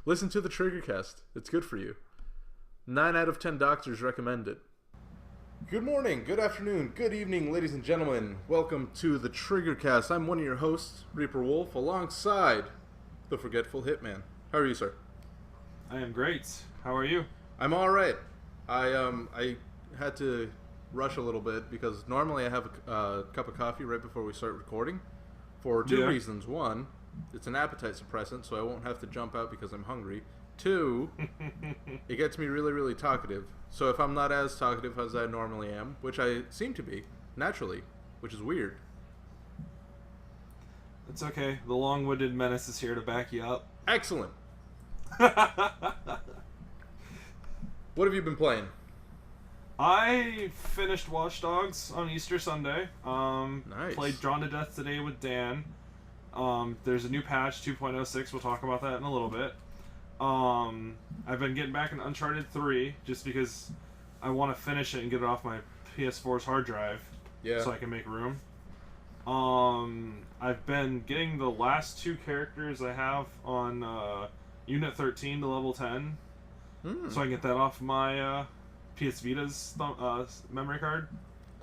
Listen to the Triggercast. It's good for you. 9 out of 10 doctors recommend it. Good morning, good afternoon, good evening, ladies and gentlemen. Welcome to the Triggercast. I'm one of your hosts, Reaper Wolf, alongside the Forgetful Hitman. How are you, sir? I am great. How are you? I'm all right. I had to rush a little bit because normally I have a cup of coffee right before we start recording for two reasons. One, it's an appetite suppressant, so I won't have to jump out because I'm hungry. Two, it gets me really, really talkative. So if I'm not as talkative as I normally am, which I seem to be, naturally, which is weird. It's okay. The long-winded menace is here to back you up. Excellent. What have you been playing? I finished Watch Dogs on Easter Sunday. Nice. Played Drawn to Death today with Dan. There's a new patch, 2.06. We'll talk about that in a little bit. I've been getting back in Uncharted 3 just because I want to finish it and get it off my PS4's hard drive so I can make room. I've been getting the last two characters I have on Unit 13 to level 10 so I can get that off my PS Vita's memory card.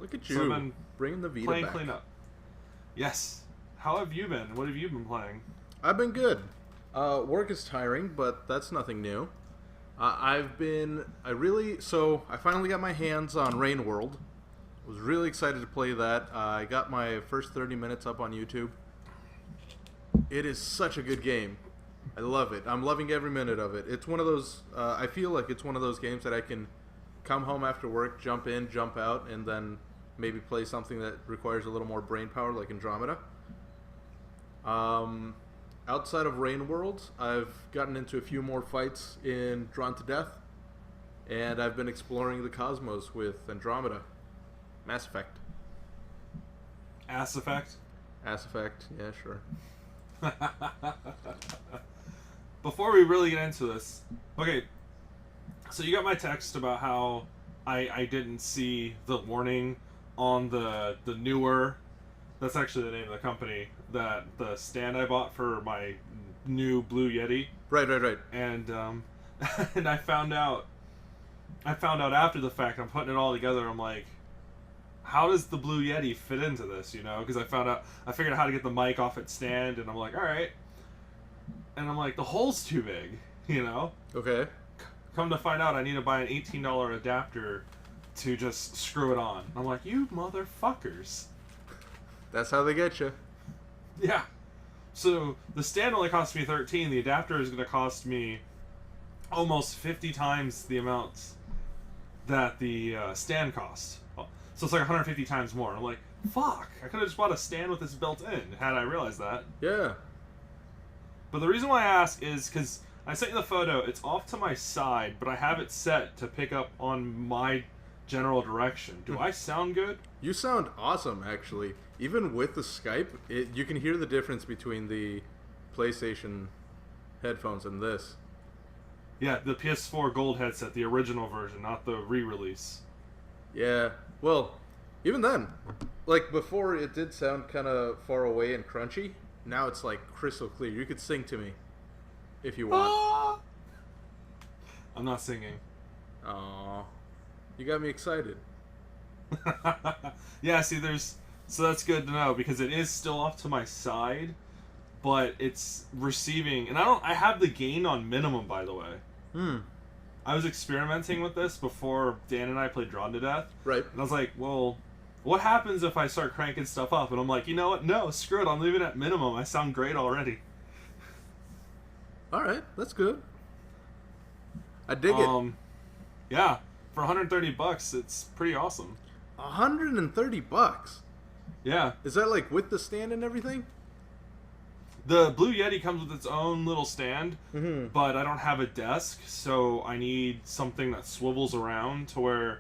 Look at you, so I've been bringing the Vita playing back. Clean Up. Yes. How have you been? What have you been playing? I've been good. Work is tiring, but that's nothing new. I finally got my hands on Rain World. Was really excited to play that. I got my first 30 minutes up on YouTube. It is such a good game. I love it. I'm loving every minute of it. It's one of those, I feel like it's one of those games that I can come home after work, jump in, jump out, and then maybe play something that requires a little more brain power like Andromeda. Outside of Rain World, I've gotten into a few more fights in Drawn to Death, and I've been exploring the cosmos with Andromeda. Mass Effect. Ass Effect? Ass Effect, yeah, sure. Before we really get into this, okay, so you got my text about how I didn't see the warning on the newer, that's actually the name of the company, that the stand I bought for my new Blue Yeti. Right. And and I found out after the fact, I'm putting it all together, I'm like, how does the Blue Yeti fit into this, you know? Because I figured out how to get the mic off its stand, and I'm like, alright. And I'm like, the hole's too big, you know? Okay. Come to find out, I need to buy an $18 adapter to just screw it on. I'm like, you motherfuckers. That's how they get you. Yeah. So the stand only cost me $13. The adapter is going to cost me almost 50 times the amount that the stand cost. So it's like 150 times more. I'm like, fuck. I could have just bought a stand with this built in had I realized that. Yeah. But the reason why I ask is because I sent you the photo. It's off to my side, but I have it set to pick up on my general direction. Do I sound good? You sound awesome, actually. Even with the Skype, you can hear the difference between the PlayStation headphones and this. Yeah, the PS4 Gold headset, the original version, not the re-release. Yeah, well, even then, like before it did sound kind of far away and crunchy. Now it's like crystal clear. You could sing to me if you want. I'm not singing. Aww. You got me excited. Yeah, see, so that's good to know because it is still off to my side, but it's receiving, and I have the gain on minimum, by the way. I was experimenting with this before Dan and I played Drawn to Death. Right. And I was like, well, what happens if I start cranking stuff up? And I'm like, you know what? No, screw it. I'm leaving it at minimum. I sound great already. All right, that's good. I dig it. Yeah. For $130, it's pretty awesome. $130? Yeah. Is that like with the stand and everything? The Blue Yeti comes with its own little stand, Mm-hmm. but I don't have a desk, so I need something that swivels around to where,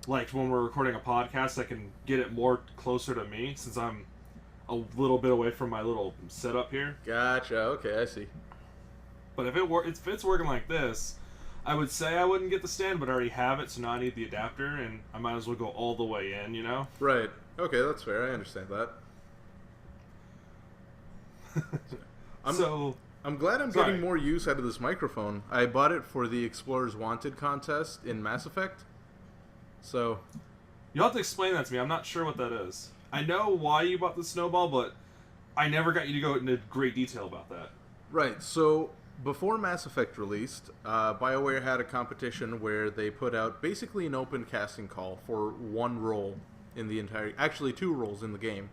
like, when we're recording a podcast, I can get it more closer to me, since I'm a little bit away from my little setup here. Gotcha. Okay, I see. But if it's working like this, I would say I wouldn't get the stand, but I already have it, so now I need the adapter, and I might as well go all the way in, you know? Right. Okay, that's fair. I understand that. So, I'm glad I'm getting more use out of this microphone. I bought it for the Explorers Wanted contest in Mass Effect. So... You'll have to explain that to me. I'm not sure what that is. I know why you bought the snowball, but I never got you to go into great detail about that. Right, so before Mass Effect released, BioWare had a competition where they put out basically an open casting call for one role in the entire... Actually, 2 roles in the game.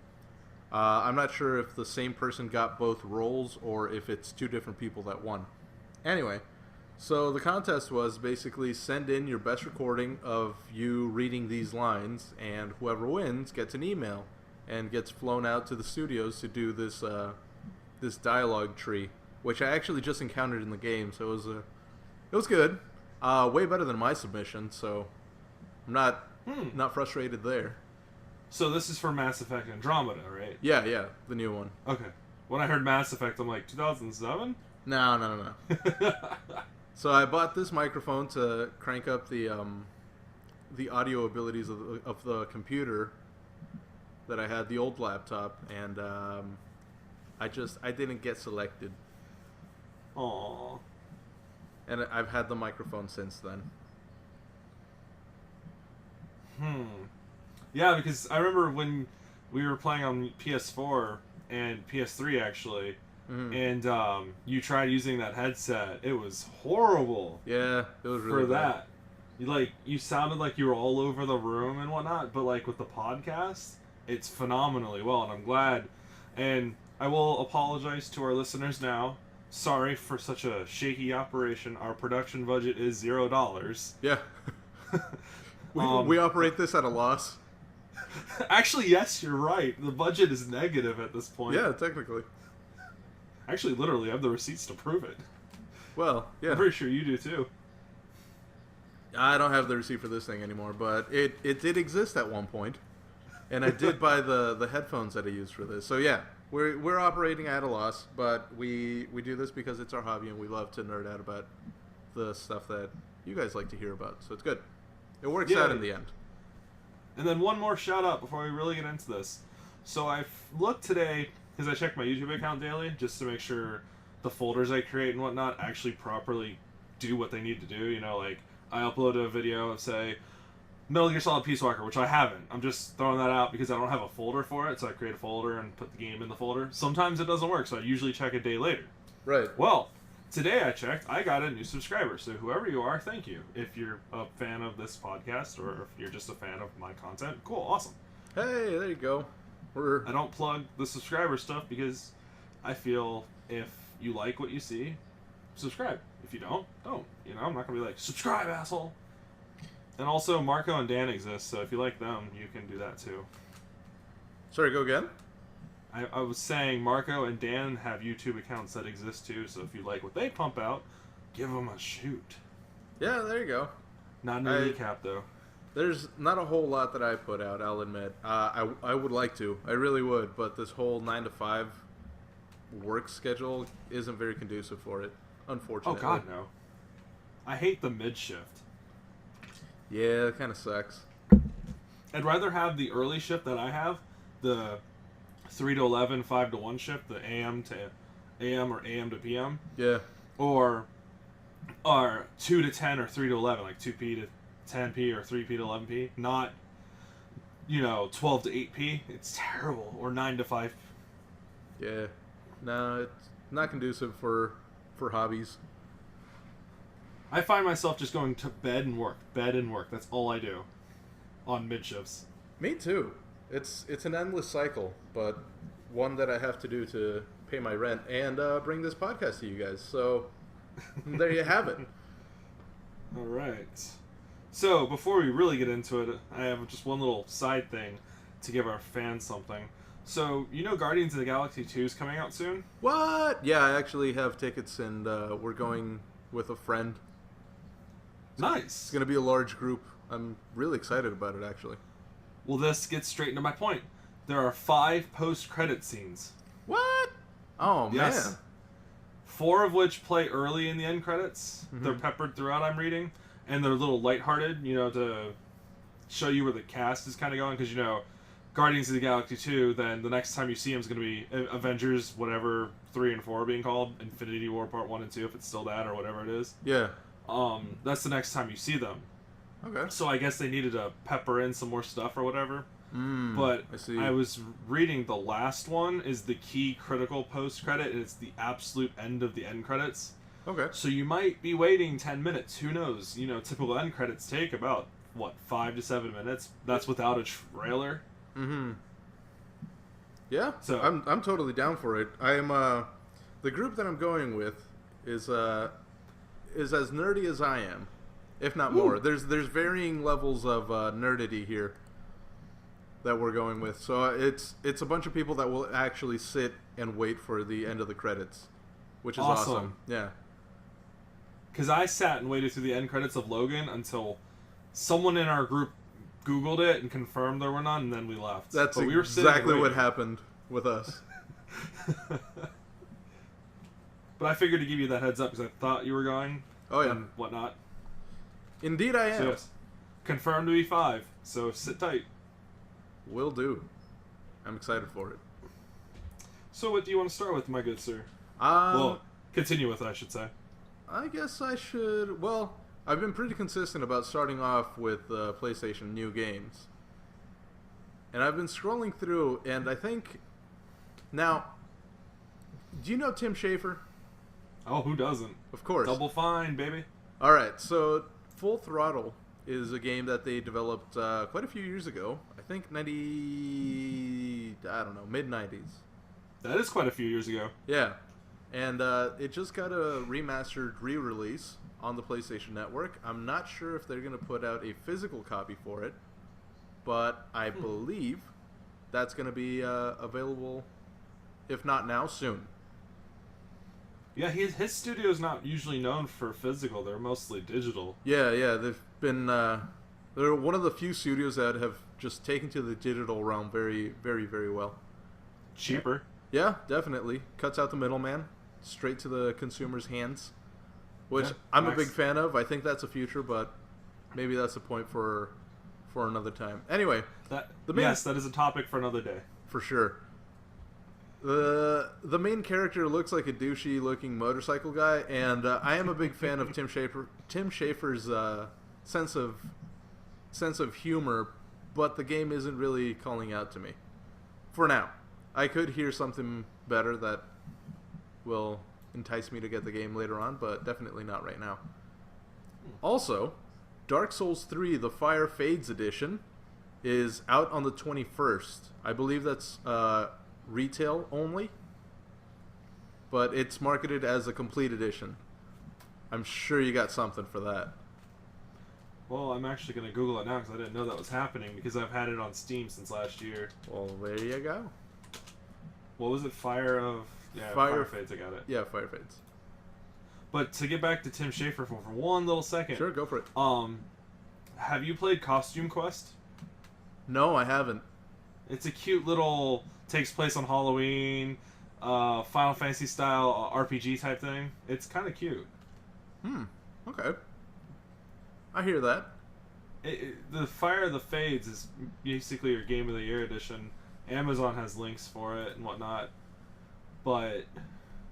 I'm not sure if the same person got both roles or if it's 2 different people that won. Anyway, so the contest was basically send in your best recording of you reading these lines, and whoever wins gets an email and gets flown out to the studios to do this this dialogue tree, which I actually just encountered in the game, so it was good. Way better than my submission, so I'm not frustrated there. So this is for Mass Effect Andromeda, right? Yeah, the new one. Okay. When I heard Mass Effect, I'm like, 2007? No. So I bought this microphone to crank up the audio abilities of the computer that I had, the old laptop, and I didn't get selected. Aww. And I've had the microphone since then. Yeah, because I remember when we were playing on PS4 and PS3 actually, and you tried using that headset. It was horrible. Yeah, it was really bad. You sounded like you were all over the room and whatnot, but like with the podcast, it's phenomenally well, and I'm glad. And I will apologize to our listeners now. Sorry for such a shaky operation. Our production budget is $0. Yeah. we operate this at a loss. Actually, yes, you're right. The budget is negative at this point. Yeah, technically. Actually, literally, I have the receipts to prove it. Well, yeah. I'm pretty sure you do too. I don't have the receipt for this thing anymore, but it did exist at one point, and I did buy the headphones that I used for this. So yeah, we're operating at a loss, but we do this because it's our hobby and we love to nerd out about the stuff that you guys like to hear about. So it's good. It works out in the end. And then one more shout out before we really get into this. So I looked today, because I check my YouTube account daily, just to make sure the folders I create and whatnot actually properly do what they need to do. You know, like I upload a video of, say, Metal Gear Solid Peace Walker, which I haven't. I'm just throwing that out because I don't have a folder for it, so I create a folder and put the game in the folder. Sometimes it doesn't work, so I usually check a day later. Right. Well, today I checked, I got a new subscriber, so whoever you are, thank you. If you're a fan of this podcast, or if you're just a fan of my content, cool, awesome. Hey, there you go. I don't plug the subscriber stuff because I feel if you like what you see, subscribe. If you don't. You know, I'm not going to be like, subscribe, asshole. And also, Marco and Dan exist, so if you like them, you can do that too. Sorry, go again? I was saying Marco and Dan have YouTube accounts that exist too, so if you like what they pump out, give them a shoot. Yeah, there you go. Not a recap, though. There's not a whole lot that I put out, I'll admit. I would like to. I really would, but this whole 9 to 5 work schedule isn't very conducive for it, unfortunately. Oh, God, no. I hate the mid-shift. Yeah, it kind of sucks. I'd rather have the early shift that I have, the 3 to 11, 5 to 1 shift, the AM to AM or AM to PM. Yeah. Or 2 to 10 or 3 to 11, like 2P to 10P or 3P to 11P. Not, 12 to 8P. It's terrible. Or 9 to 5. Yeah. No, it's not conducive for hobbies. I find myself just going to bed and work. That's all I do on mid shifts. Me too. It's an endless cycle, but one that I have to do to pay my rent and bring this podcast to you guys. So there you have it. All right. So before we really get into it, I have just one little side thing to give our fans something. So, Guardians of the Galaxy 2 is coming out soon? What? Yeah, I actually have tickets, and we're going with a friend. Nice. It's going to be a large group. I'm really excited about it, actually. Well, this gets straight into my point. There are 5 post-credit scenes. What? Oh, yes. Man. 4 of which play early in the end credits. Mm-hmm. They're peppered throughout, I'm reading. And they're a little lighthearted, to show you where the cast is kind of going. Because, Guardians of the Galaxy 2, then the next time you see him is going to be Avengers, whatever, 3 and 4 being called, Infinity War Part 1 and 2, if it's still that or whatever it is. Yeah. That's the next time you see them. Okay. So I guess they needed to pepper in some more stuff or whatever. But I see. I was reading the last one is the key critical post-credit, and it's the absolute end of the end credits. Okay. So you might be waiting 10 minutes. Who knows? Typical end credits take about, 5 to 7 minutes? That's without a trailer. Mm-hmm. Yeah, so I'm totally down for it. I am the group that I'm going with is as nerdy as I am, if not more. There's varying levels of nerdity here that we're going with. So it's a bunch of people that will actually sit and wait for the end of the credits, which is awesome. Yeah. Because I sat and waited through the end credits of Logan until someone in our group Googled it and confirmed there were none, and then we left. That's we were exactly what happened with us. But I figured to give you that heads up because I thought you were going. Oh, yeah. And whatnot. Indeed I am. So, yes. Confirmed to be 5, so sit tight. Will do. I'm excited for it. So what do you want to start with, my good sir? Well, continue with, I should say. I guess I should... Well, I've been pretty consistent about starting off with PlayStation new games. And I've been scrolling through, and I think... Now, do you know Tim Schafer? Oh, who doesn't? Of course. Double Fine, baby. Alright, so Full Throttle is a game that they developed quite a few years ago. I think mid-90s. That is quite a few years ago. Yeah. And it just got a remastered re-release on the PlayStation Network. I'm not sure if they're going to put out a physical copy for it, but I believe that's going to be available, if not now, soon. Yeah, his studio is not usually known for physical. They're mostly digital. Yeah, they've been... they're one of the few studios that have just taken to the digital realm very, very, very well. Cheaper. Yeah, definitely. Cuts out the middleman, straight to the consumer's hands, which I'm a big fan of. I think that's a future, but maybe that's a point for another time. Anyway, that is a topic for another day. For sure. The main character looks like a douchey-looking motorcycle guy, and I am a big fan of Tim Schafer's sense of humor, but the game isn't really calling out to me. For now. I could hear something better that will entice me to get the game later on, but definitely not right now. Also, Dark Souls 3, the Fire Fades edition, is out on the 21st. I believe that's retail only, but it's marketed as a complete edition. I'm sure you got something for that. Well, I'm actually going to Google it now because I didn't know that was happening because I've had it on Steam since last year. Well, there you go. What was it? Fire Fades, I got it. Yeah, Fire Fades. But to get back to Tim Schafer for one little second. Sure, go for it. Have you played Costume Quest? No, I haven't. It's a cute little, takes place on Halloween, Final Fantasy style RPG type thing. It's kind of cute. Okay. I hear that. The Fire of the Fades is basically your Game of the Year edition. Amazon has links for it and whatnot, but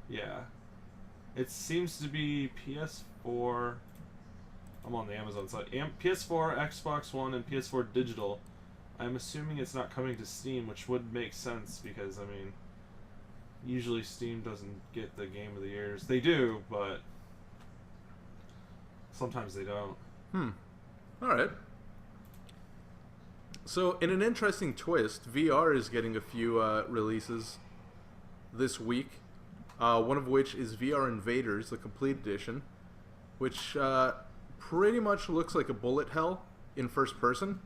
yeah, it seems to be PS4. I'm on the Amazon side. PS4, Xbox One, and PS4 digital. I'm assuming it's not coming to Steam, which would make sense because usually Steam doesn't get the Game of the Years. They do, but sometimes they don't. All right. So, in an interesting twist, VR is getting a few releases this week. One of which is VR Invaders, the complete edition, which pretty much looks like a bullet hell in first person.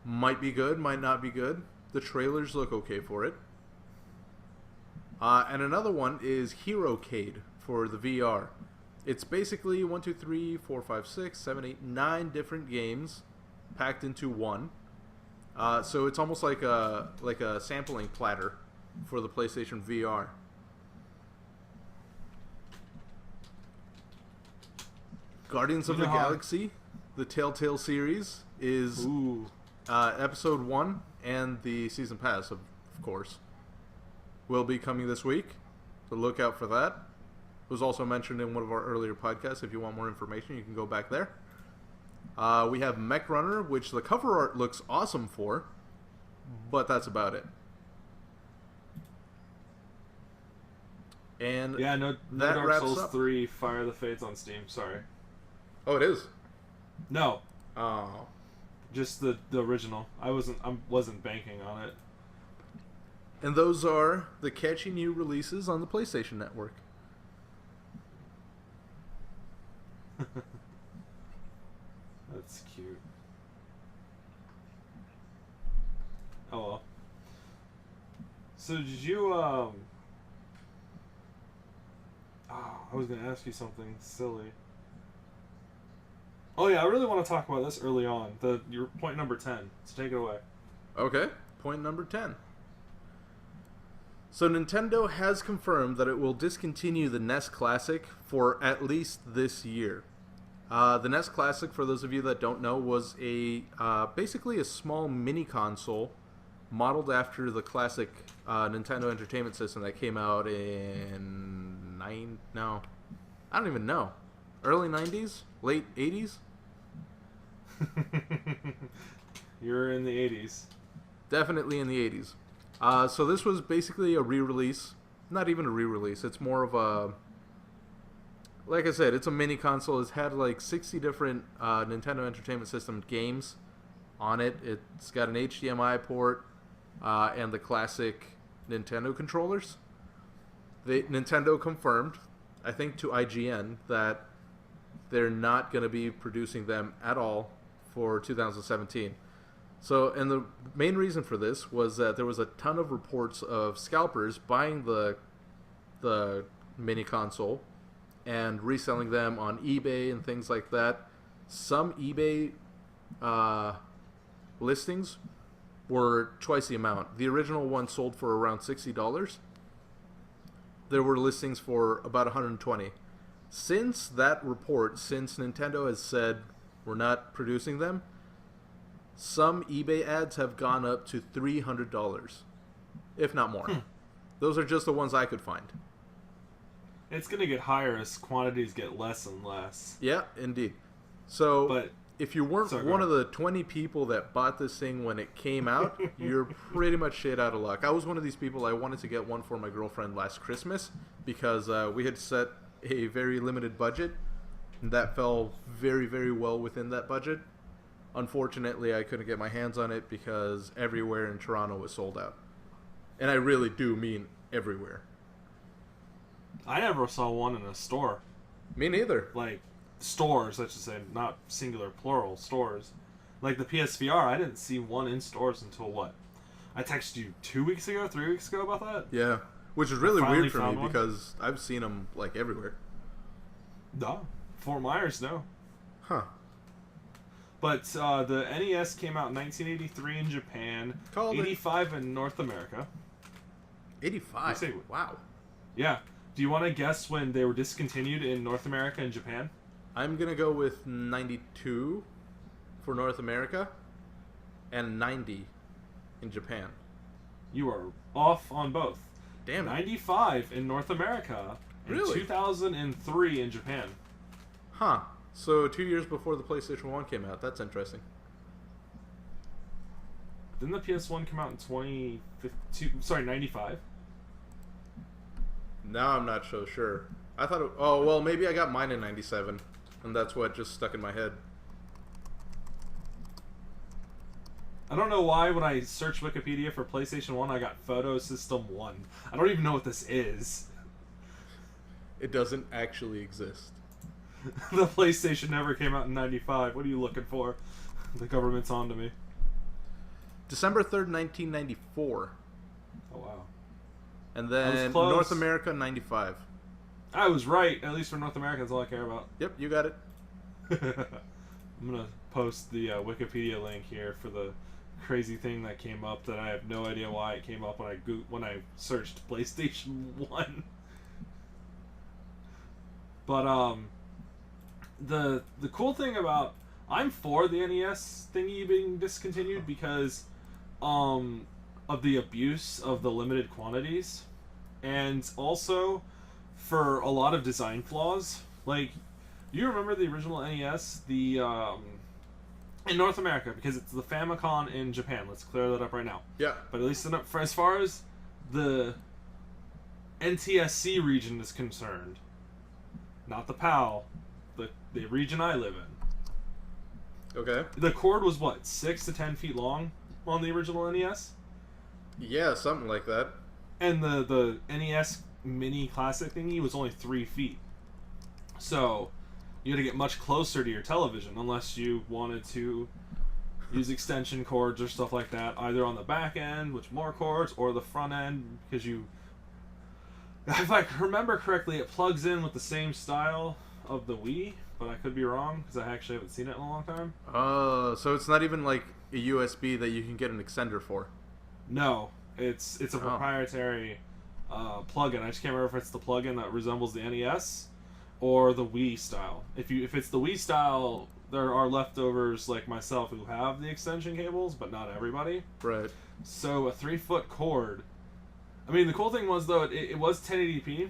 Might be good, might not be good. The trailers look okay for it. And another one is HeroCade for the VR. It's basically 1, 2, 3, 4, 5, 6, 7, 8, 9 different games packed into one. So it's almost like a sampling platter for the PlayStation VR. Guardians of the Galaxy, the Telltale series, is episode 1 and the season pass, of course, will be coming this week. so look out for that. It was also mentioned in one of our earlier podcasts. If you want more information, you can go back there. We have Mech Runner, which the cover art looks awesome for, but that's about it. And yeah, no that Dark wraps Souls up. 3 Fire of the Fates on Steam. Sorry. Oh, it is? No. Oh. Just the original. I wasn't banking on it. And those are the catchy new releases on the PlayStation Network. That's cute. Oh well. So did you I was gonna ask you something silly. Oh yeah, I really want to talk about this early on. Your point number 10. So take it away. Okay, point number 10. So Nintendo has confirmed that it will discontinue the NES Classic for at least this year. The NES Classic, for those of you that don't know, was basically a small mini console modeled after the classic Nintendo Entertainment System that came out in I don't even know. Early 90s? Late 80s? You're in the 80s. Definitely in the 80s. So this was basically a re-release. Not even a re-release. It's more of a... Like I said, it's a mini console. It's had like 60 different Nintendo Entertainment System games on it. It's got an HDMI port and the classic Nintendo controllers. Nintendo confirmed, I think to IGN, that they're not going to be producing them at all for 2017. So, and the main reason for this was that there was a ton of reports of scalpers buying the mini console and reselling them on eBay and things like that. Some eBay listings were twice the amount. The original one sold for around $60. There were listings for about $120. Since that report, since Nintendo has said we're not producing them, some eBay ads have gone up to $300, if not more. Those are just the ones I could find. It's going to get higher as quantities get less and less. Yeah, indeed. So, but if you weren't one of the 20 people that bought this thing when it came out, you're pretty much shit out of luck. I was one of these people. I wanted to get one for my girlfriend last Christmas because we had set a very limited budget, and that fell very, very well within that budget. Unfortunately, I couldn't get my hands on it because everywhere in Toronto was sold out. And I really do mean everywhere. I never saw one in a store. Me neither. Like, stores, I should say, not singular, plural, stores. Like the PSVR, I didn't see one in stores until what? I texted you 3 weeks ago about that? Yeah, which is really weird for me because I've seen them, like, everywhere. No. Fort Myers, no. Huh. But the NES came out in 1983 in Japan, 85 in North America. 85? Wow. Yeah. Do you want to guess when they were discontinued in North America and Japan? I'm going to go with 92 for North America and 90 in Japan. You are off on both. Damn it. 95 in North America and really? 2003 in Japan. Huh. So 2 years before the PlayStation 1 came out. That's interesting. Didn't the PS1 come out in 95? Now I'm not so sure. I thought oh, well, maybe I got mine in 97, and that's what just stuck in my head. I don't know why when I search Wikipedia for PlayStation 1, I got Photo System 1. I don't even know what this is. It doesn't actually exist. The PlayStation never came out in 95. What are you looking for? The government's on to me. December 3rd, 1994. Oh, wow. And then North America, 95. I was right. At least for North America, that's all I care about. Yep, you got it. I'm going to post the Wikipedia link here for the crazy thing that came up that I have no idea why it came up when I searched PlayStation 1. But the cool thing about I'm for the NES thingy being discontinued because of the abuse of the limited quantities. and also for a lot of design flaws. Like, you remember the original NES, in North America, because it's the Famicom in Japan. Let's clear that up right now. Yeah. But at least for as far as the NTSC region is concerned, not the PAL, the region I live in. Okay. The cord was what, 6 to 10 feet long on the original NES? Yeah, something like that. And the NES Mini Classic thingy was only 3 feet. So you had to get much closer to your television unless you wanted to use extension cords or stuff like that, either on the back end, which more cords, or the front end, because if I remember correctly, it plugs in with the same style of the Wii, but I could be wrong because I actually haven't seen it in a long time. So it's not even like a USB that you can get an extender for. No, it's a proprietary plug-in. I just can't remember if it's the plug-in that resembles the NES or the Wii style. If it's the Wii style, there are leftovers like myself who have the extension cables, but not everybody. Right. So a 3-foot cord. I mean, the cool thing was, though, it was 1080p.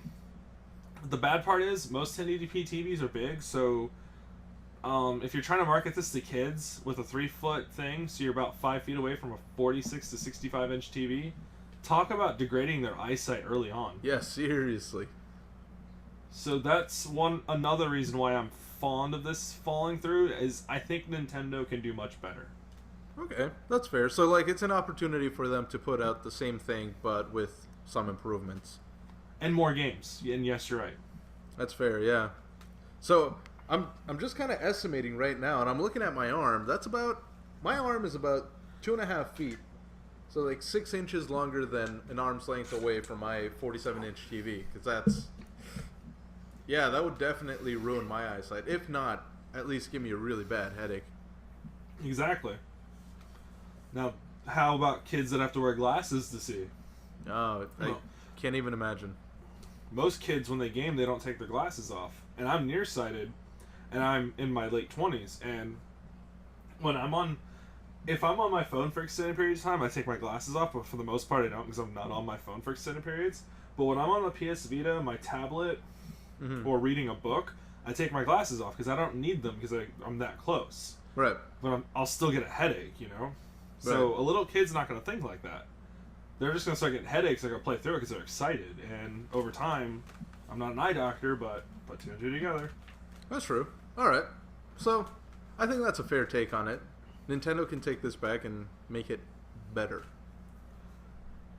The bad part is most 1080p TVs are big, so if you're trying to market this to kids with a 3-foot thing, so you're about 5 feet away from a 46 to 65 inch TV, talk about degrading their eyesight early on. Yeah, seriously. So that's another reason why I'm fond of this falling through, is I think Nintendo can do much better. Okay, that's fair. So, like, it's an opportunity for them to put out the same thing, but with some improvements. And more games. And yes, you're right. That's fair, yeah. So, I'm just kind of estimating right now, and I'm looking at my arm. My arm is about 2.5 feet. So, like, 6 inches longer than an arm's length away from my 47-inch TV. Because that would definitely ruin my eyesight. If not, at least give me a really bad headache. Exactly. Now, how about kids that have to wear glasses to see? Oh, I can't even imagine. Most kids, when they game, they don't take their glasses off. And I'm nearsighted, and I'm in my late 20s. And when if I'm on my phone for extended periods of time, I take my glasses off. But for the most part, I don't, because I'm not on my phone for extended periods. But when I'm on the PS Vita, my tablet, or reading a book, I take my glasses off because I don't need them because I'm that close. Right. But I'll still get a headache, you know? So Right. A little kid's not going to think like that. They're just going to start getting headaches. They're going to play through it because they're excited. And over time, I'm not an eye doctor, but put 2 and 2 together. That's true. All right. So, I think that's a fair take on it. Nintendo can take this back and make it better.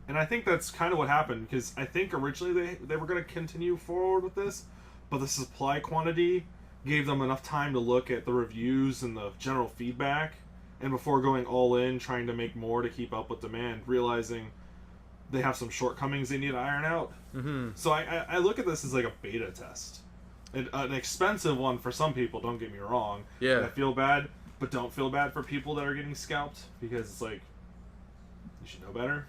And I think that's kind of what happened, because I think originally they were going to continue forward with this, but the supply quantity gave them enough time to look at the reviews and the general feedback, and before going all in, trying to make more to keep up with demand, realizing they have some shortcomings they need to iron out. Mm-hmm. So I look at this as like a beta test. An expensive one for some people, don't get me wrong. Yeah. And I feel bad, but don't feel bad for people that are getting scalped, because it's like, you should know better.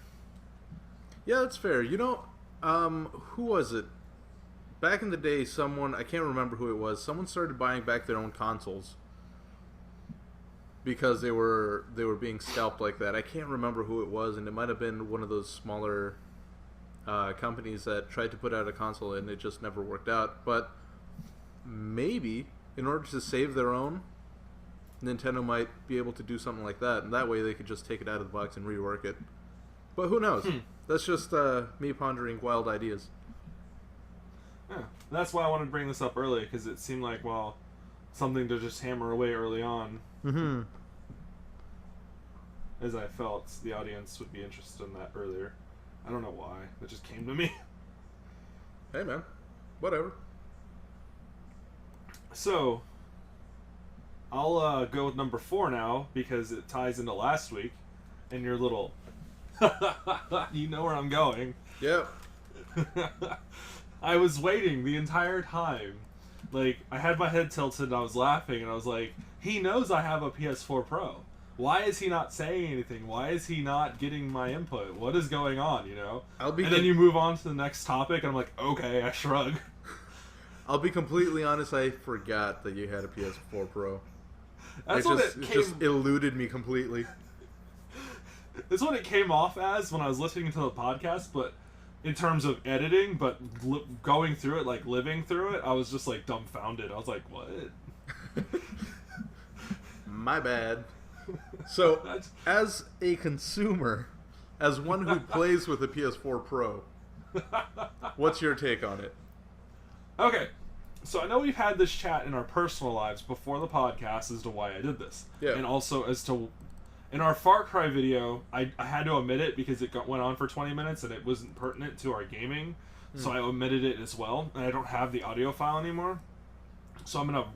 Yeah, that's fair. You know, who was it? Back in the day, I can't remember who it was, someone started buying back their own consoles because they were being scalped like that. I can't remember who it was, and it might have been one of those smaller companies that tried to put out a console and it just never worked out. But maybe, in order to save their own, Nintendo might be able to do something like that, and that way they could just take it out of the box and rework it. But who knows? That's just me pondering wild ideas. Yeah, that's why I wanted to bring this up early, because it seemed like, well, something to just hammer away early on. Mm-hmm. As I felt the audience would be interested in that earlier. I don't know why. It just came to me. Hey, man. Whatever. So, I'll go with number 4 now, because it ties into last week, and your little... you know where I'm going. Yep. I was waiting the entire time. Like, I had my head tilted and I was laughing, and I was like, he knows I have a PS4 Pro. Why is he not saying anything? Why is he not getting my input? What is going on, you know? Then you move on to the next topic, and I'm like, okay, I shrug. I'll be completely honest, I forgot that you had a PS4 Pro. That's it just eluded me completely. That's what it came off as when I was listening to the podcast, but in terms of editing, but going through it, like living through it, I was just like dumbfounded. I was like, what? My bad. So, as a consumer, as one who plays with a PS4 Pro, what's your take on it? Okay, so I know we've had this chat in our personal lives before the podcast as to why I did this. Yeah. And also as to... In our Far Cry video, I had to omit it because it went on for 20 minutes and it wasn't pertinent to our gaming. So I omitted it as well. And I don't have the audio file anymore. So I'm going to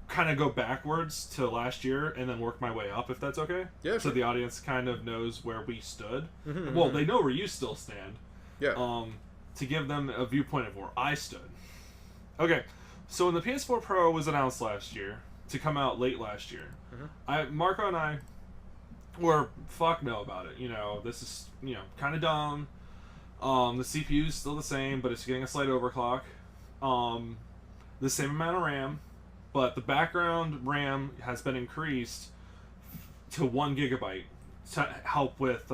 kind of go backwards to last year and then work my way up, if that's okay. Yeah, So sure. the audience kind of knows where we stood. Mm-hmm, Well, they know where you still stand. Yeah. To give them a viewpoint of where I stood. Okay, so when the PS4 Pro was announced last year, to come out late last year, Marco and I were fuck no about it. You know, this is, you know, kind of dumb. The CPU's still the same, but it's getting a slight overclock. The same amount of RAM, but the background RAM has been increased to 1 gigabyte to help with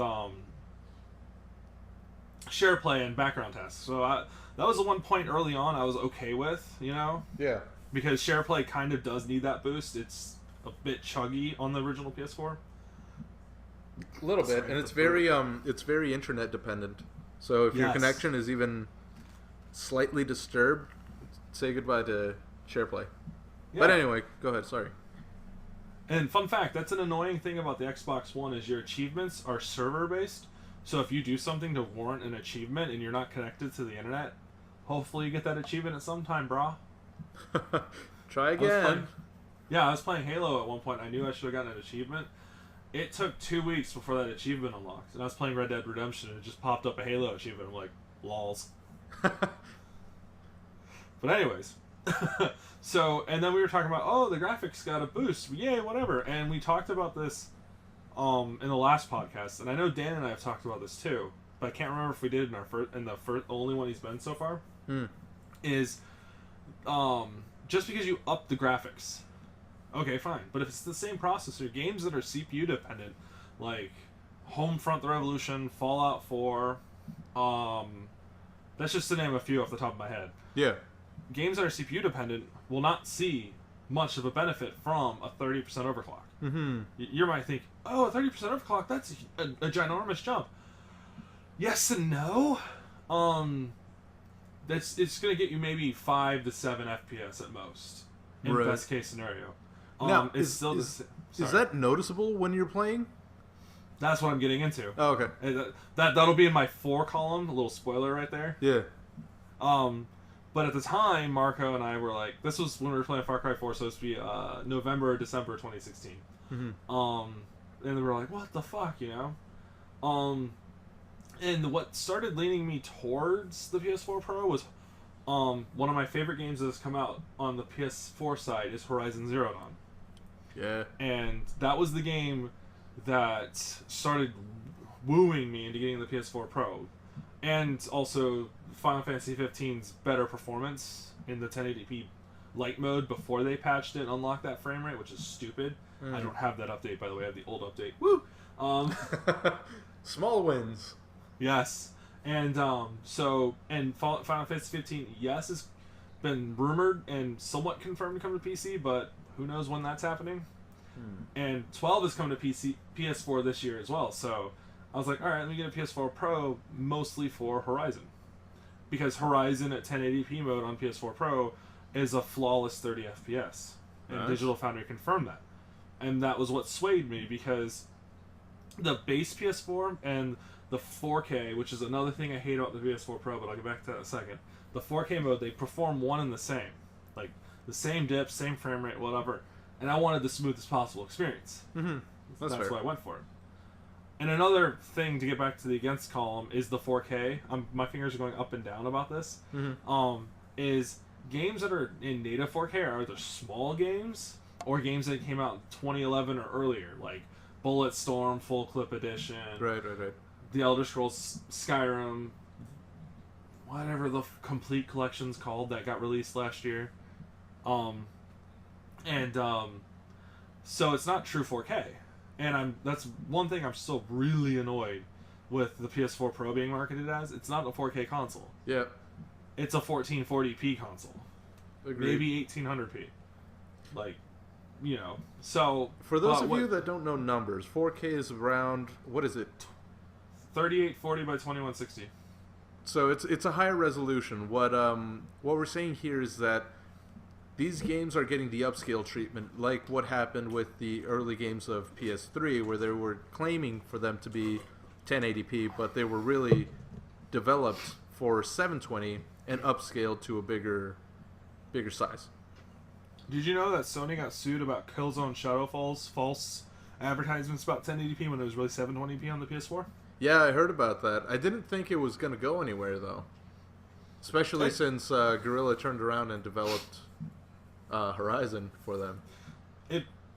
share play and background tasks. So that was the one point early on I was okay with, you know? Yeah. Because share play kind of does need that boost. It's a bit chuggy on the original PS4. A little bit, and it's very internet dependent. So if your connection is even slightly disturbed, say goodbye to SharePlay. Yeah. But anyway, go ahead. Sorry. And fun fact, that's an annoying thing about the Xbox One is your achievements are server based. So if you do something to warrant an achievement and you're not connected to the internet, hopefully you get that achievement at some time, brah. Try again. I was playing Halo at one point. I knew I should have gotten an achievement. It took 2 weeks before that achievement unlocked. And I was playing Red Dead Redemption and it just popped up a Halo achievement. I'm like, lols. But anyways. So, and then we were talking about, oh, the graphics got a boost. Yay, whatever. And we talked about this in the last podcast. And I know Dan and I have talked about this too. But I can't remember if we did in the only one he's been so far. Is just because you up the graphics, okay, fine. But if it's the same processor, games that are CPU dependent, like Homefront: The Revolution, Fallout 4, that's just to name a few off the top of my head. Yeah. Games that are CPU dependent will not see much of a benefit from a 30% overclock. Mm-hmm. You might think, oh, a 30% overclock, that's a ginormous jump. Yes and no. It's going to get you maybe 5 to 7 FPS at most, in best case scenario. Now, is that noticeable when you're playing? That's what I'm getting into. Oh, okay. That'll be in my 4 column, a little spoiler right there. Yeah. But at the time, Marco and I were like, this was when we were playing Far Cry 4, so it's supposed to be November or December 2016. Mm-hmm. And we were like, what the fuck, you know? And what started leaning me towards the PS4 Pro was one of my favorite games that has come out on the PS4 side is Horizon Zero Dawn. Yeah. And that was the game that started wooing me into getting the PS4 Pro. And also Final Fantasy 15's better performance in the 1080p light mode before they patched it and unlocked that frame rate, which is stupid. I don't have that update, by the way. I have the old update. Woo! Small wins. Yes. And Final Fantasy 15, yes, has been rumored and somewhat confirmed to come to PC, but who knows when that's happening. And 12 is coming to PS4 this year as well, so I was like, alright, let me get a PS4 Pro mostly for Horizon. Because Horizon at 1080p mode on PS4 Pro is a flawless 30 FPS. And Digital Foundry confirmed that. And that was what swayed me, because the base PS4 and the 4K, which is another thing I hate about the PS4 Pro, but I'll get back to that in a second. The 4K mode, they perform one and the same. Like, the same dip, same frame rate, whatever. And I wanted the smoothest possible experience. Mm-hmm. That's why I went for it. And another thing to get back to the against column is the 4K. My fingers are going up and down about this. Mm-hmm. Is games that are in native 4K are either small games or games that came out in 2011 or earlier, like Bulletstorm Full Clip Edition. Right. The Elder Scrolls Skyrim, whatever the complete collection's called that got released last year. So it's not true 4K. And that's one thing I'm still really annoyed with the PS4 Pro being marketed as, it's not a 4K console. Yeah. It's a 1440p console. Agreed. Maybe 1800p. Like, you know. So for those of you that don't know numbers, 4K is around, what is it? 3840 by 2160. So it's a higher resolution. What we're saying here is that these games are getting the upscale treatment, like what happened with the early games of PS3, where they were claiming for them to be 1080p, but they were really developed for 720 and upscaled to a bigger size. Did you know that Sony got sued about Killzone Shadowfall's false advertisements about 1080p when it was really 720p on the PS4? Yeah, I heard about that. I didn't think it was going to go anywhere, though. Especially since Guerrilla turned around and developed Horizon for them.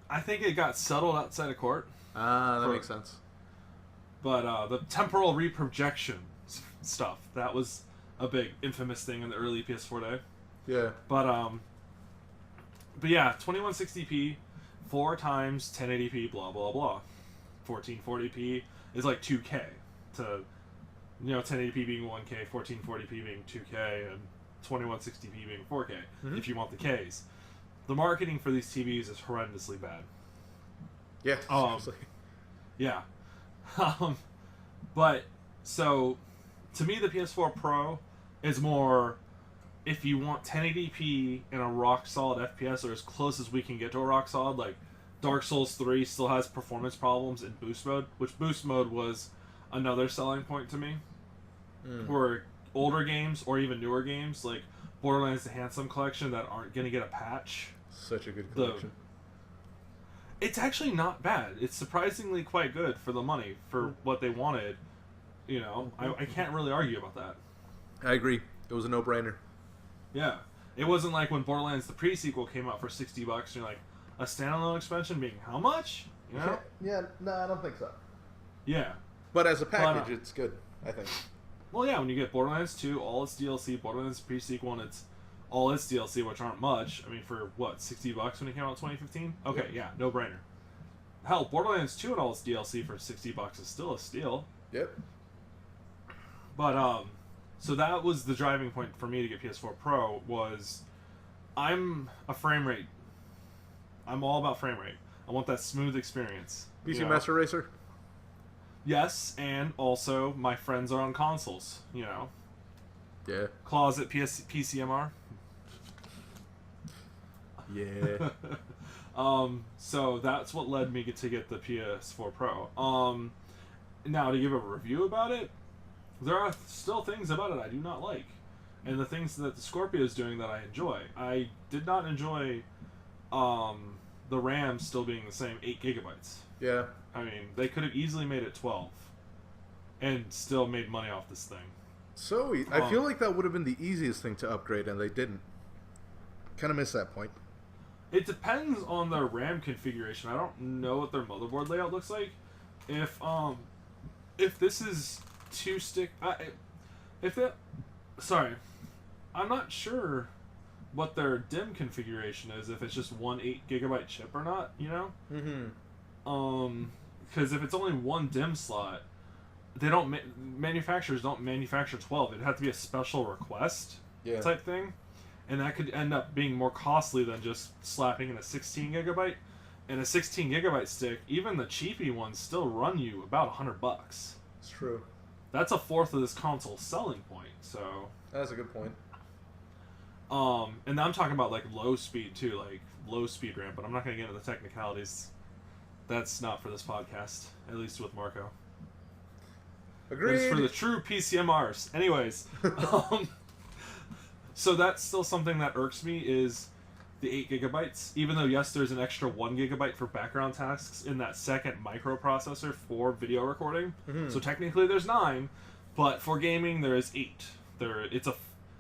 I think it got settled outside of court. Ah, that makes sense. But the temporal reprojection stuff, that was a big infamous thing in the early PS4 day. Yeah. But yeah, 2160p, 4 times 1080p, blah, blah, blah. 1440p is like 2K to, 1080p being 1K, 1440p being 2K, and 2160p being 4K, if you want the Ks. The marketing for these TVs is horrendously bad. Yeah, seriously. Yeah. But, so, to me, the PS4 Pro is more, if you want 1080p and a rock-solid FPS, or as close as we can get to a rock-solid, like, Dark Souls 3 still has performance problems in boost mode, which boost mode was another selling point to me. Where older games, or even newer games, like Borderlands the Handsome Collection, that aren't going to get a patch. Such a good collection. It's actually not bad. It's surprisingly quite good for the money, for what they wanted. I can't really argue about that. I agree. It was a no-brainer. Yeah. It wasn't like when Borderlands the pre-sequel came out for $60, and you're like, a standalone expansion being how much? Yeah, no, I don't think so. Yeah. But as a package, it's good, I think. Well, yeah, when you get Borderlands 2, all its DLC, Borderlands pre-sequel, and it's all its DLC, which aren't much. I mean, for what, $60 when it came out in 2015? Okay, yeah, no brainer. Hell, Borderlands 2 and all its DLC for $60 is still a steal. Yep. But so that was the driving point for me to get PS4 Pro. Was I'm all about frame rate. I want that smooth experience. PC Master Racer. Yes, and also my friends are on consoles. Yeah. Closet PCMR. Yeah. So that's what led me to get the PS4 Pro. Now to give a review about it, there are still things about it I do not like, and the things that the Scorpio is doing that I enjoy. I did not enjoy the RAM still being the same 8 gigabytes. Yeah. I mean, they could have easily made it 12 and still made money off this thing. So I feel like that would have been the easiest thing to upgrade, and they didn't. Kind of missed that point. It depends on their RAM configuration. I don't know what their motherboard layout looks like. If this is I'm not sure what their DIMM configuration is, if it's just one 8 gigabyte chip or not, because if it's only one DIMM slot, manufacturers don't manufacture 12. It'd have to be a special request type thing, and that could end up being more costly than just slapping in a 16 gigabyte. And a 16 gigabyte stick, even the cheapy ones, still run you about $100. It's true. That's a fourth of this console's selling point. So that's a good point. And I'm talking about like low speed too, like low speed RAM, but I'm not going to get into the technicalities. That's not for this podcast, at least with Marco. Agreed. It's for the true PCMRs. Anyways, so that's still something that irks me is the 8 gigabytes. Even though yes, there's an extra 1 gigabyte for background tasks in that second microprocessor for video recording. So technically there's 9, but for gaming there is 8.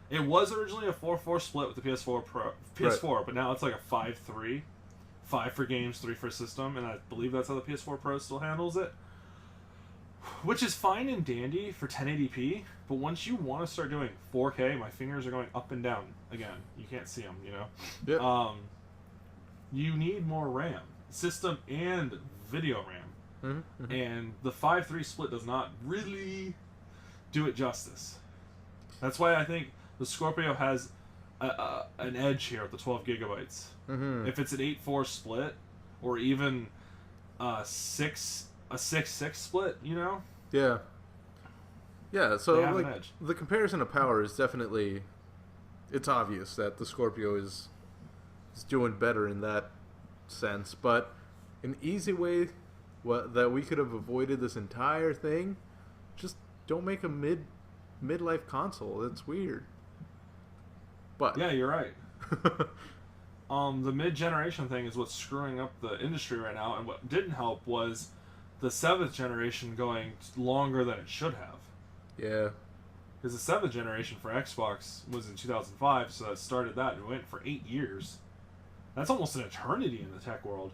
It was originally a 4-4 split with the PS4 Pro, but now it's like a 5-3. 5 for games, 3 for system, and I believe that's how the PS4 Pro still handles it. Which is fine and dandy for 1080p, but once you want to start doing 4K, my fingers are going up and down again. You can't see them, Yep. You need more RAM. System and video RAM. And the 5-3 split does not really do it justice. That's why I think the Scorpio has an edge here at the 12 gigabytes. If it's an 8-4 split, or even a 6-6 split, you know? Yeah. Yeah, so They have like an edge. the comparison of power is definitely, it's obvious that the Scorpio is doing better in that sense, but an easy way that we could have avoided this entire thing, just don't make a midlife console. It's weird. But Yeah, you're right. The mid-generation thing is what's screwing up the industry right now, and what didn't help was the 7th generation going longer than it should have. yeah. Because the 7th generation for Xbox was in 2005, so that started that and went for 8 years. That's almost an eternity in the tech world.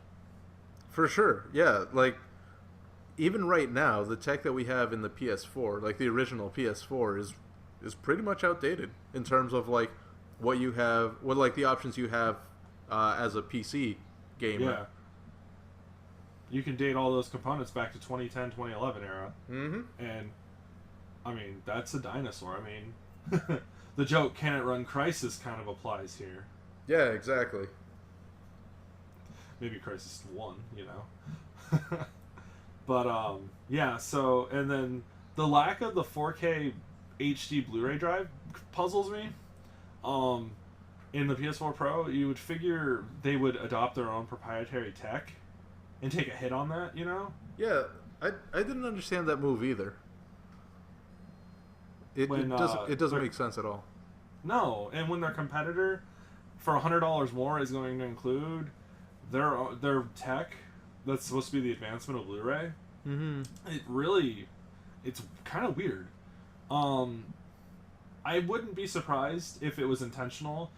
For sure, yeah. Like, even right now, the tech that we have in the PS4, like the original PS4, is pretty much outdated in terms of like what you have, what like the options you have as a PC gamer. Yeah. You can date all those components back to 2010, 2011 era. And, I mean, that's a dinosaur. I mean, the joke, can it run Crysis, kind of applies here. Yeah, exactly. Maybe Crysis 1, you know. But, yeah, so, and then the lack of the 4K HD Blu-ray drive puzzles me. In the PS4 Pro, you would figure they would adopt their own proprietary tech and take a hit on that, you know? Yeah, I didn't understand that move either. It doesn't make sense at all. No, and when their competitor for $100 more is going to include their tech that's supposed to be the advancement of Blu-ray, it's kind of weird. I wouldn't be surprised if it was intentional.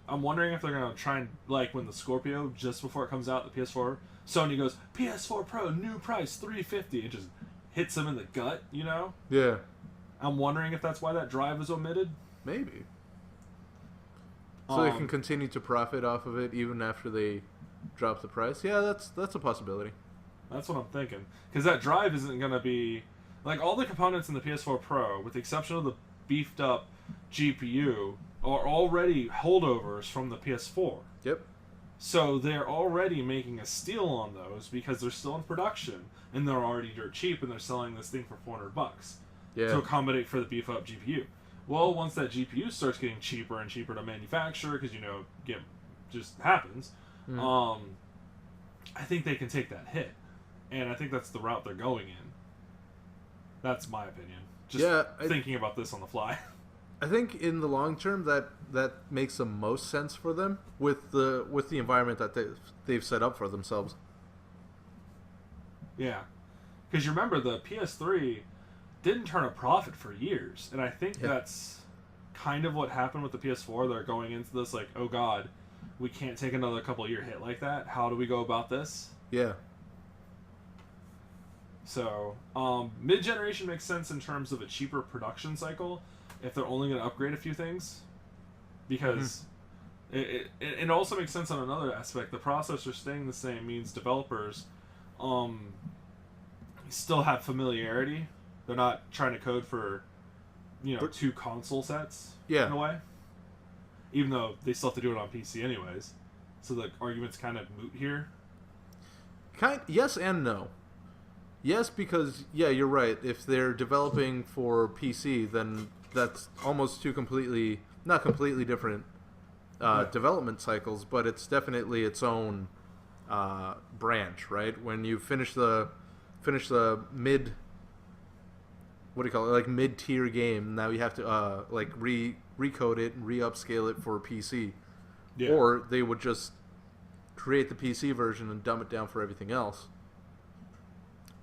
I'm wondering if they're going to try and, like, when the Scorpio, just before it comes out, the PS4, Sony goes, PS4 Pro, new price, $350, and just hits them in the gut, you know? Yeah. I'm wondering if that's why that drive is omitted. Maybe. So they can continue to profit off of it even after they drop the price? Yeah, that's a possibility. That's what I'm thinking. Because that drive isn't going to be... Like, all the components in the PS4 Pro, with the exception of the beefed up GPU, are already holdovers from the PS4. Yep. So they're already making a steal on those because they're still in production, and they're already dirt cheap, and they're selling this thing for $400 to accommodate for the beef up GPU. Well, once that GPU starts getting cheaper and cheaper to manufacture, because just happens, I think they can take that hit, and I think that's the route they're going in. That's my opinion. Just thinking about this on the fly. I think in the long term that makes the most sense for them with the environment that they've set up for themselves. Yeah, because you remember the PS3 didn't turn a profit for years, and I think that's kind of what happened with the PS4. They're going into this like, oh god, we can't take another couple year hit like that. How do we go about this? Yeah. So, mid-generation makes sense in terms of a cheaper production cycle if they're only going to upgrade a few things. Because it also makes sense on another aspect. The processor staying the same means developers still have familiarity. They're not trying to code for, two console sets in a way. Even though they still have to do it on PC anyways. So the argument's kind of moot here. Yes and no. Yes, because, you're right. If they're developing for PC, then that's almost two not completely different development cycles, but it's definitely its own branch, right? When you finish the mid, what do you call it, like mid-tier game, now you have to recode it and re-upscale it for PC. Yeah. Or they would just create the PC version and dumb it down for everything else.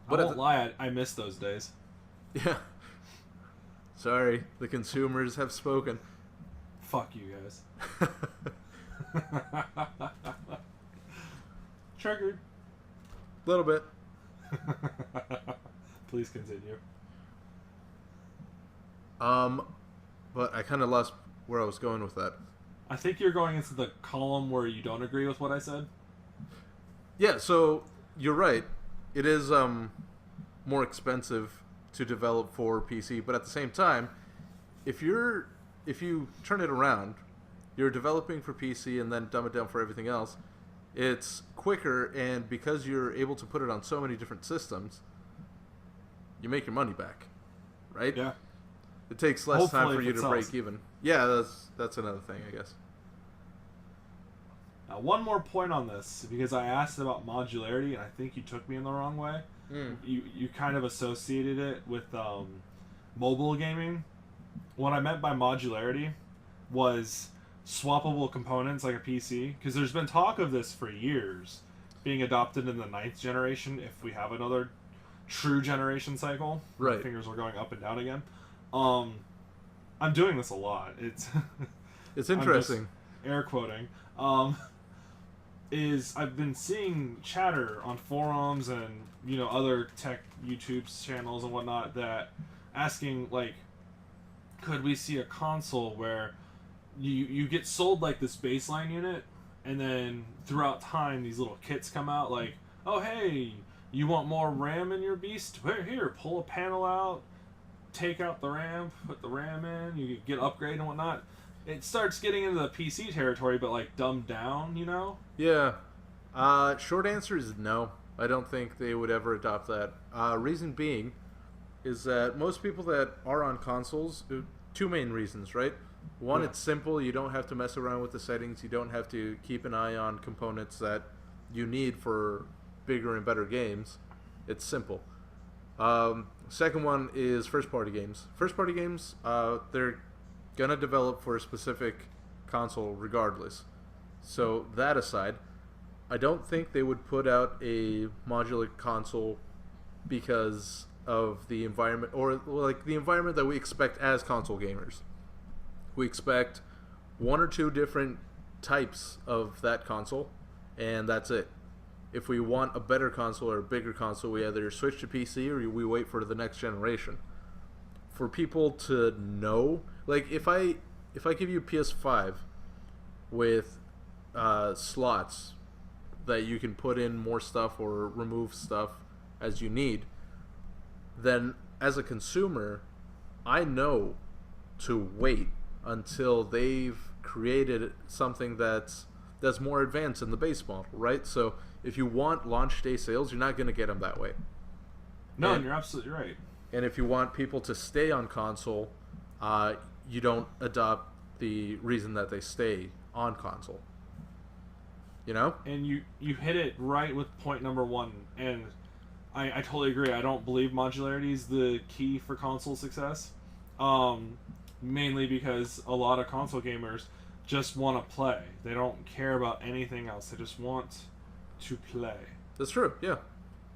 But I won't lie, I miss those days. Yeah. Sorry, the consumers have spoken. Fuck you guys. Triggered. A little bit. Please continue. But I kind of lost where I was going with that. I think you're going into the column where you don't agree with what I said. Yeah, so you're right. it is more expensive to develop for PC, but at the same time, if you turn it around, you're developing for PC and then dumb it down for everything else. It's quicker, and because you're able to put it on so many different systems, you make your money back, right? Yeah. It takes less Hopefully time for you if it to break sells. even. Yeah, that's another thing, I guess. Now, one more point on this, because I asked about modularity, and I think you took me in the wrong way. You kind of associated it with mobile gaming. What I meant by modularity was swappable components like a PC, because there's been talk of this for years being adopted in the 9th generation if we have another true generation cycle. Right. My fingers are going up and down again. I'm doing this a lot. It's It's interesting. Air quoting. Is I've been seeing chatter on forums and other tech YouTube channels and whatnot that asking like, could we see a console where you get sold like this baseline unit, and then throughout time these little kits come out like, oh hey, you want more RAM in your beast? Here, pull a panel out, take out the RAM, put the RAM in, you get upgrade and whatnot. It starts getting into the PC territory, but like dumbed down, Yeah. Short answer is no. I don't think they would ever adopt that. Reason being is that most people that are on consoles, two main reasons, right? One, Yeah. It's simple. You don't have to mess around with the settings. You don't have to keep an eye on components that you need for bigger and better games. It's simple. Second one is first-party games. First-party games, they're going to develop for a specific console regardless. So that aside, I don't think they would put out a modular console because of the environment, or like the environment that we expect as console gamers. We expect one or two different types of that console, and that's it. If we want a better console or a bigger console, we either switch to PC or we wait for the next generation. For people to know, like if I give you PS5 with slots that you can put in more stuff or remove stuff as you need, then as a consumer, I know to wait until they've created something that's more advanced in the base model, right? So if you want launch day sales, you're not going to get them that way. No, and you're absolutely right. And if you want people to stay on console, you don't adopt the reason that they stay on console. You know? And you hit it right with point number one, and I totally agree. I don't believe modularity is the key for console success. Mainly because a lot of console gamers just want to play. They don't care about anything else. They just want to play. That's true, yeah.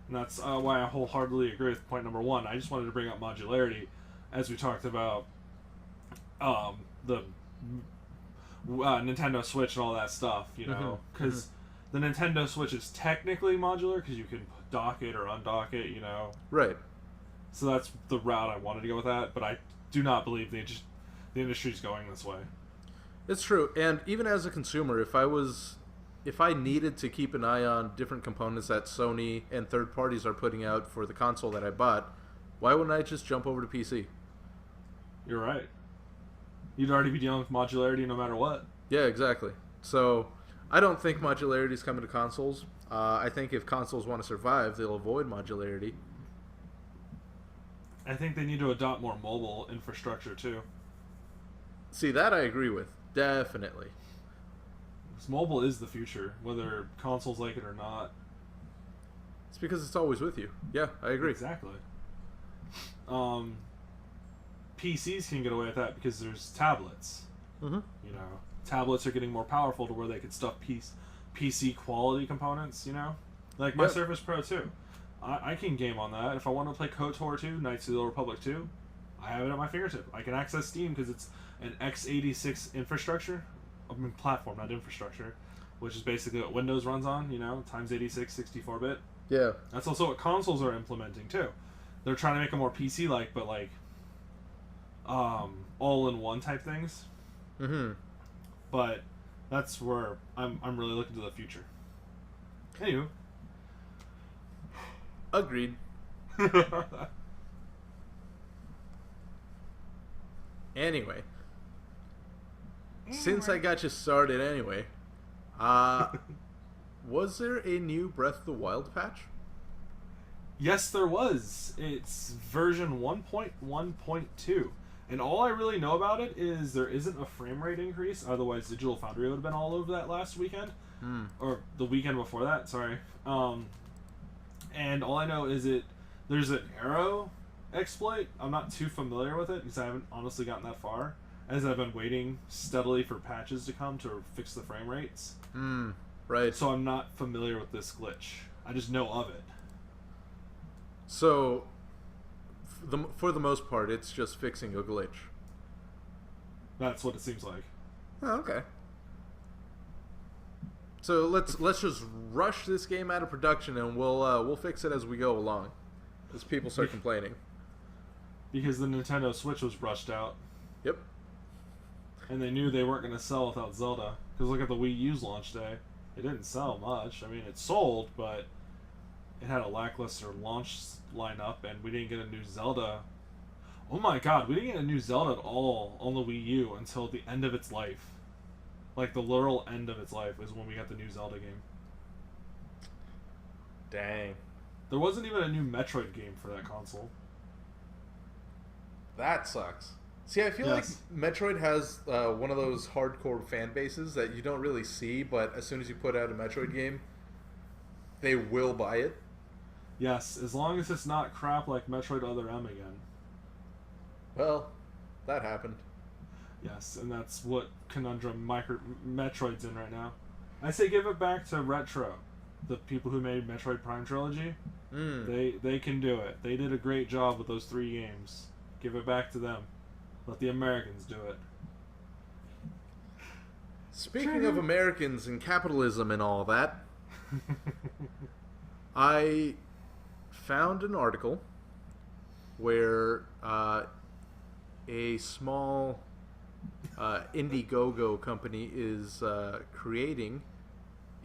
And that's why I wholeheartedly agree with point number one. I just wanted to bring up modularity as we talked about the Nintendo Switch and all that stuff, because the Nintendo Switch is technically modular because you can dock it or undock it, Right. So that's the route I wanted to go with that, but I do not believe the industry's going this way. It's true, and even as a consumer, if I needed to keep an eye on different components that Sony and third parties are putting out for the console that I bought, why wouldn't I just jump over to PC? You're right. You'd already be dealing with modularity no matter what. Yeah, exactly. So I don't think modularity is coming to consoles. I think if consoles want to survive, they'll avoid modularity. I think they need to adopt more mobile infrastructure too. See, that I agree with. Definitely. Because mobile is the future, whether consoles like it or not. It's because it's always with you. Yeah, I agree. Exactly. PCs can get away with that because there's tablets. Mm-hmm. Tablets are getting more powerful to where they could stuff PC quality components, Like my Surface Pro 2. I can game on that. If I want to play KOTOR 2, Knights of the Old Republic 2, I have it at my fingertip. I can access Steam because it's an x86 infrastructure. Platform, not infrastructure. Which is basically what Windows runs on, times 86, 64-bit. Yeah. That's also what consoles are implementing, too. They're trying to make them more PC-like, but all-in-one type things. Mm-hmm. But that's where I'm really looking to the future. Anywho, Agreed. Anyway, since I got you started anyway, was there a new Breath of the Wild patch? Yes, there was. It's version 1.1.2. And all I really know about it is there isn't a frame rate increase. Otherwise, Digital Foundry would have been all over that last weekend. Or the weekend before that, sorry. And all I know is there's an arrow exploit. I'm not too familiar with it because I haven't honestly gotten that far, as I've been waiting steadily for patches to come to fix the frame rates. Right. So I'm not familiar with this glitch. I just know of it. So, for the most part, it's just fixing a glitch. That's what it seems like. Oh, okay. So let's just rush this game out of production, and we'll fix it as we go along, as people start complaining. Because the Nintendo Switch was rushed out. Yep. And they knew they weren't going to sell without Zelda. Because look at the Wii U's launch day. It didn't sell much. I mean, it sold, but it had a lackluster launch lineup, and we didn't get a new Zelda. Oh my god, we didn't get a new Zelda at all on the Wii U until the end of its life. Like, the literal end of its life is when we got the new Zelda game. Dang. There wasn't even a new Metroid game for that console. That sucks. See, I feel like Metroid has one of those hardcore fan bases that you don't really see, but as soon as you put out a Metroid game, they will buy it. Yes, as long as it's not crap like Metroid Other M again. Well, that happened. Yes, and that's what conundrum Metroid's in right now. I say give it back to Retro, the people who made Metroid Prime Trilogy. They can do it. They did a great job with those 3 games. Give it back to them. Let the Americans do it. Speaking of Americans and capitalism and all that, I found an article where a small Indiegogo company is creating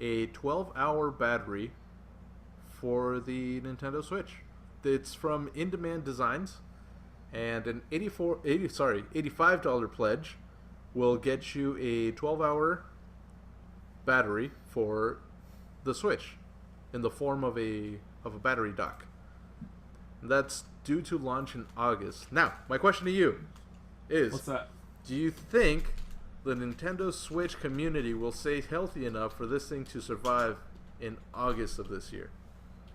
a 12-hour battery for the Nintendo Switch. It's from In Demand Designs, and an $85 pledge will get you a 12-hour battery for the Switch in the form of a battery dock. That's due to launch in August. Now, my question to you is, what's that? Do you think the Nintendo Switch community will stay healthy enough for this thing to survive in August of this year?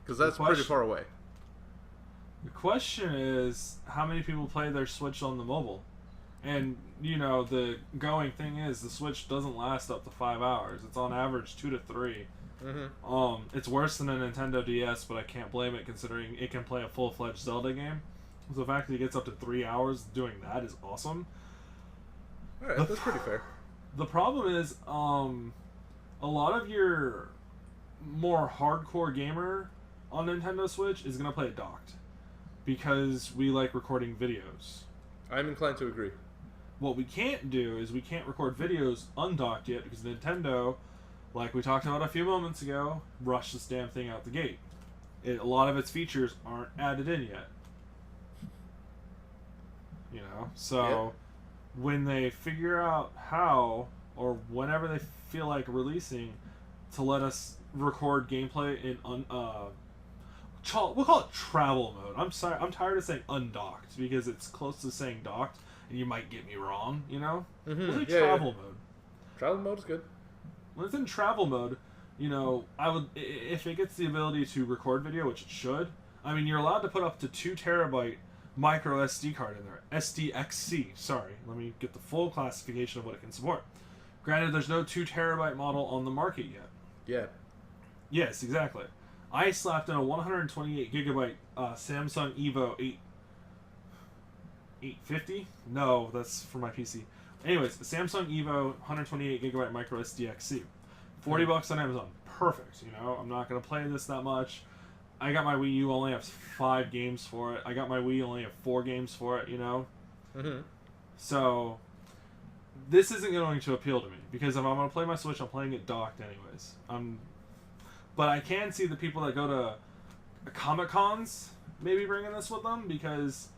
Because that's pretty far away. The question is, how many people play their Switch on the mobile? And, you know, the going thing is the Switch doesn't last up to 5 hours. It's on average 2 to 3. It's worse than a Nintendo DS, but I can't blame it considering it can play a full-fledged Zelda game. So the fact that it gets up to 3 hours doing that is awesome. Alright, that's pretty fair. The problem is, a lot of your more hardcore gamer on Nintendo Switch is going to play it docked. Because we like recording videos. I'm inclined to agree. What we can't do is we can't record videos undocked yet because Nintendo, like we talked about a few moments ago, rushed this damn thing out the gate. A lot of its features aren't added in yet. You know? So, when they figure out how, or whenever they feel like releasing, to let us record gameplay in we'll call it travel mode. I'm sorry, I'm tired of saying undocked because it's close to saying docked, and you might get me wrong. You know, we'll say travel mode. Travel mode is good. When it's in travel mode, you know, I would, if it gets the ability to record video, which it should. I mean, you're allowed to put up to 2 terabyte micro SD card in there. SDXC. Sorry, let me get the full classification of what it can support. Granted, there's no 2 terabyte model on the market yet. Yeah. Yes, exactly. I slapped in a 128 gigabyte Samsung Evo 850. No, that's for my PC. Anyways, Samsung Evo 128 gigabyte micro SDXC. $40 on Amazon. Perfect. You know, I'm not gonna play this that much. I got my Wii U, only have 5 games for it. I got my Wii, only have 4 games for it. You know. So this isn't going to appeal to me because if I'm gonna play my Switch, I'm playing it docked anyways. But I can see the people that go to Comic-Cons maybe bringing this with them, because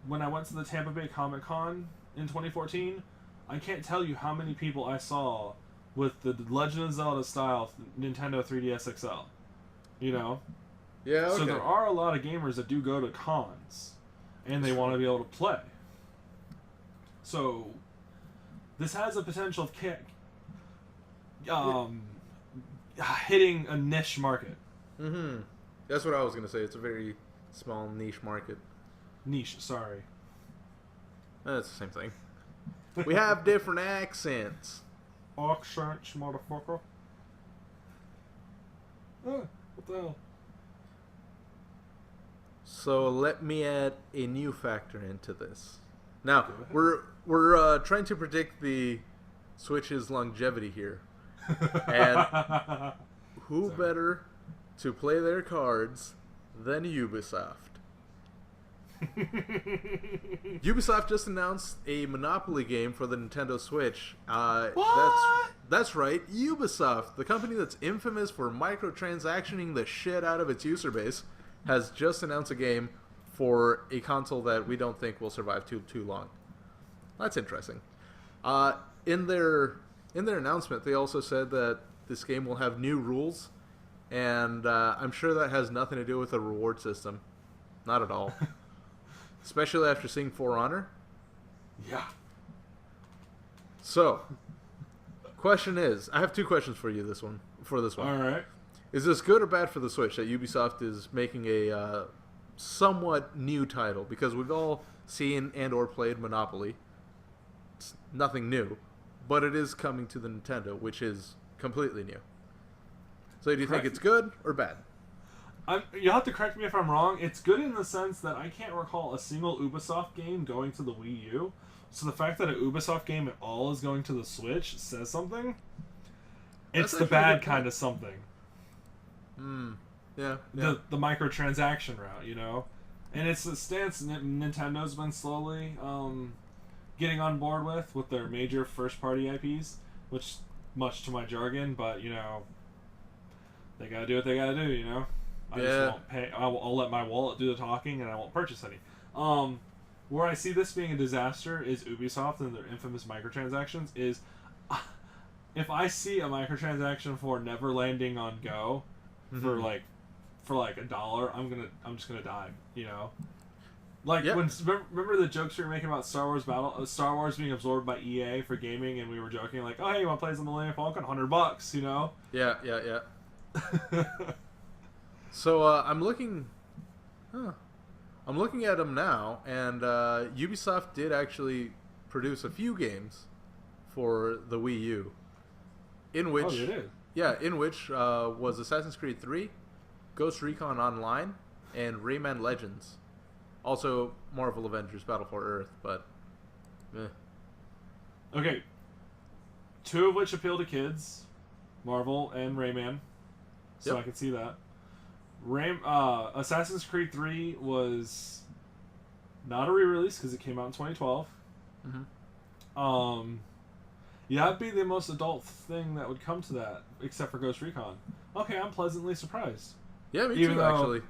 when I went to the Tampa Bay Comic-Con in 2014, I can't tell you how many people I saw with the Legend of Zelda style Nintendo 3DS XL. You know? Yeah, okay. So there are a lot of gamers that do go to cons, and they want to be able to play. So this has a potential of hitting a niche market. Mm-hmm. That's what I was going to say. It's a very small niche market. Niche, sorry. That's the same thing. We have different accents. Accents, motherfucker. What the hell? So let me add a new factor into this. Now, we're trying to predict the Switch's longevity here. And who better to play their cards than Ubisoft? Ubisoft just announced a Monopoly game for the Nintendo Switch. What? That's right, Ubisoft, the company that's infamous for microtransactioning the shit out of its user base, has just announced a game for a console that we don't think will survive too long. That's interesting. In their announcement, they also said that this game will have new rules, and I'm sure that has nothing to do with the reward system. Not at all. Especially after seeing For Honor. Yeah. So, question is, I have two questions for you this one. All right. Is this good or bad for the Switch that Ubisoft is making a somewhat new title? Because we've all seen and or played Monopoly. It's nothing new, but it is coming to the Nintendo, which is completely new. So do you think it's good or bad? You'll have to correct me if I'm wrong. It's good in the sense that I can't recall a single Ubisoft game going to the Wii U. So the fact that an Ubisoft game at all is going to the Switch says something. It's the bad kind of something. Yeah. The microtransaction route, you know? And it's the stance Nintendo's been slowly getting on board with their major first-party IPs, which, much to my jargon, but, you know, they gotta do what they gotta do, you know? I just won't pay. I'll let my wallet do the talking, and I won't purchase any. Where I see this being a disaster is Ubisoft and their infamous microtransactions. Is if I see a microtransaction for never landing on Go for like $1, I'm just gonna die. You know, like when remember the jokes we were making about Star Wars being absorbed by EA for gaming, and we were joking like, oh hey, you want to play as the Millennium Falcon? $100, you know? Yeah. So I'm looking at them now, and Ubisoft did actually produce a few games for the Wii U, in which was Assassin's Creed 3, Ghost Recon Online, and Rayman Legends. Also, Marvel Avengers: Battle for Earth, but okay, two of which appeal to kids, Marvel and Rayman, so I can see that. Assassin's Creed 3 was not a re-release because it came out in 2012. That'd be the most adult thing that would come to that, except for Ghost Recon. Okay, I'm pleasantly surprised. Yeah, me too, actually.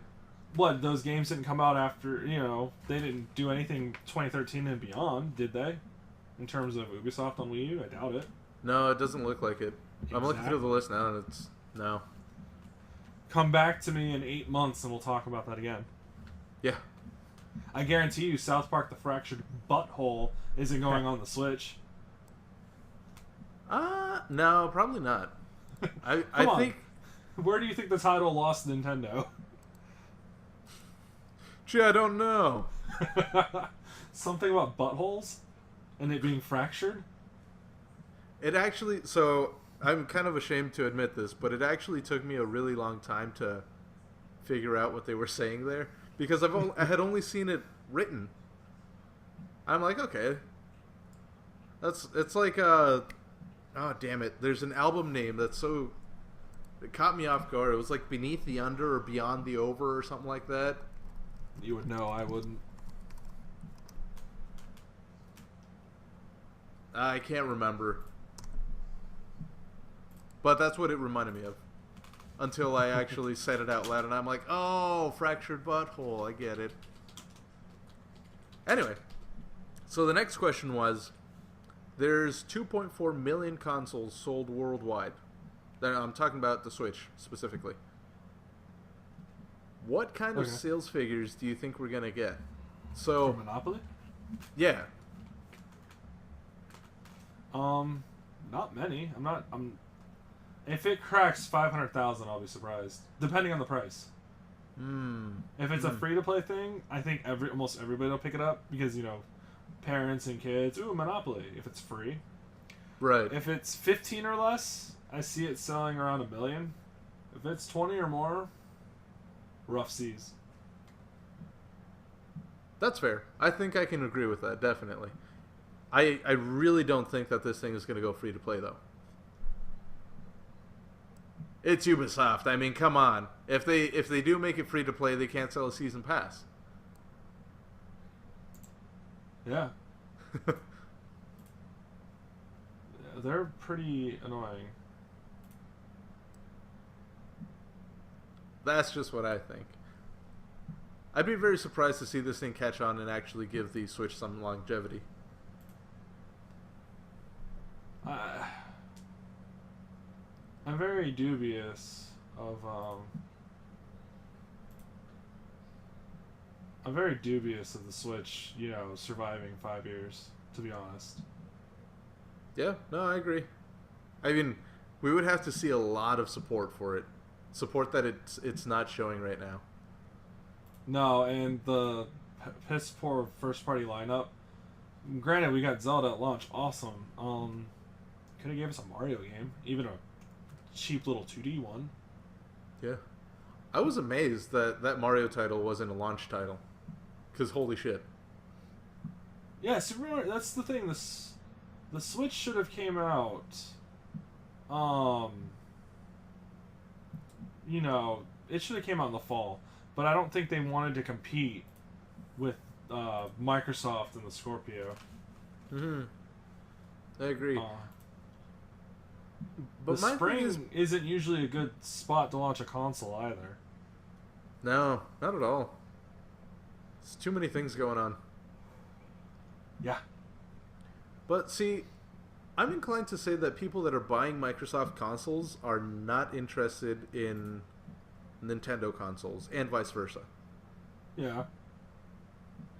What, those games didn't come out after, you know, they didn't do anything 2013 and beyond, did they? In terms of Ubisoft on Wii U? I doubt it. No, it doesn't look like it. I'm looking through the list now, and it's... No. Come back to me in 8 months and we'll talk about that again. Yeah. I guarantee you South Park: The Fractured Butthole isn't going on the Switch. No, probably not. I think... Where do you think the title lost Nintendo? Gee, I don't know. Something about buttholes? And it being fractured? It actually... So... I'm kind of ashamed to admit this, but it actually took me a really long time to figure out what they were saying there, because I had only seen it written. I'm like, okay, it's like oh damn it, there's an album name that's so it caught me off guard. It was like Beneath the Under or Beyond the Over or something like that. You would know, I wouldn't. I can't remember. But that's what it reminded me of. until I actually said it out loud, and I'm like, oh, fractured butthole, I get it. Anyway, so the next question was, there's 2.4 million consoles sold worldwide. I'm talking about the Switch, specifically. What kind of sales figures do you think we're going to get? So, for Monopoly? Yeah. Not many. If it cracks 500,000, I'll be surprised. Depending on the price. If it's a free-to-play thing, I think almost everybody will pick it up because, parents and kids, ooh, Monopoly, if it's free. Right. If it's 15 or less, I see it selling around 1 million. If it's 20 or more, rough seas. That's fair. I think I can agree with that, definitely. I really don't think that this thing is going to go free-to-play, though. It's Ubisoft. I mean, come on. If they do make it free-to-play, they can't sell a season pass. Yeah. They're pretty annoying. That's just what I think. I'd be very surprised to see this thing catch on and actually give the Switch some longevity. I'm very dubious of the Switch, surviving 5 years, to be honest. Yeah, no, I agree. I mean, we would have to see a lot of support for it. Support that it's not showing right now. No, and the piss poor first party lineup. Granted, we got Zelda at launch, awesome. Could have gave us a Mario game, even a cheap little 2D one. Yeah, I was amazed that Mario title wasn't a launch title, because holy shit. Yeah, Super Mario. That's the thing. The Switch should have came out. It should have came out in the fall. But I don't think they wanted to compete with Microsoft and the Scorpio. I agree. But the spring isn't usually a good spot to launch a console either. No, not at all. There's too many things going on. Yeah. But see, I'm inclined to say that people that are buying Microsoft consoles are not interested in Nintendo consoles, and vice versa. Yeah.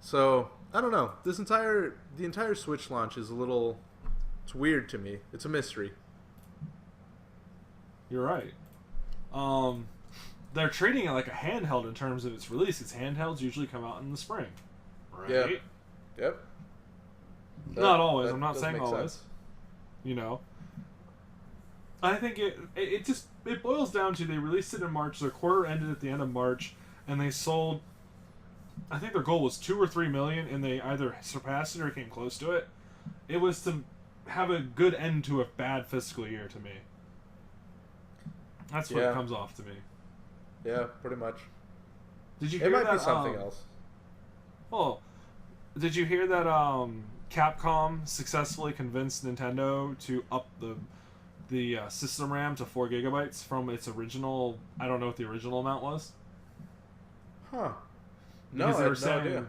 So, I don't know. The entire Switch launch is it's weird to me. It's a mystery. You're right. They're treating it like a handheld in terms of its release. Its handhelds usually come out in the spring. Right? Yeah. Yep. Not always. I'm not saying always. Sense. I think it boils down to they released it in March, their quarter ended at the end of March, and they sold, I think their goal was 2 or 3 million, and they either surpassed it or came close to it. It was to have a good end to a bad fiscal year to me. That's what it comes off to me. Yeah, pretty much. Did you hear that? It might be something else. Oh, did you hear that Capcom successfully convinced Nintendo to up the system RAM to 4 gigabytes from its original? I don't know what the original amount was. Huh. Because no, they were saying idea.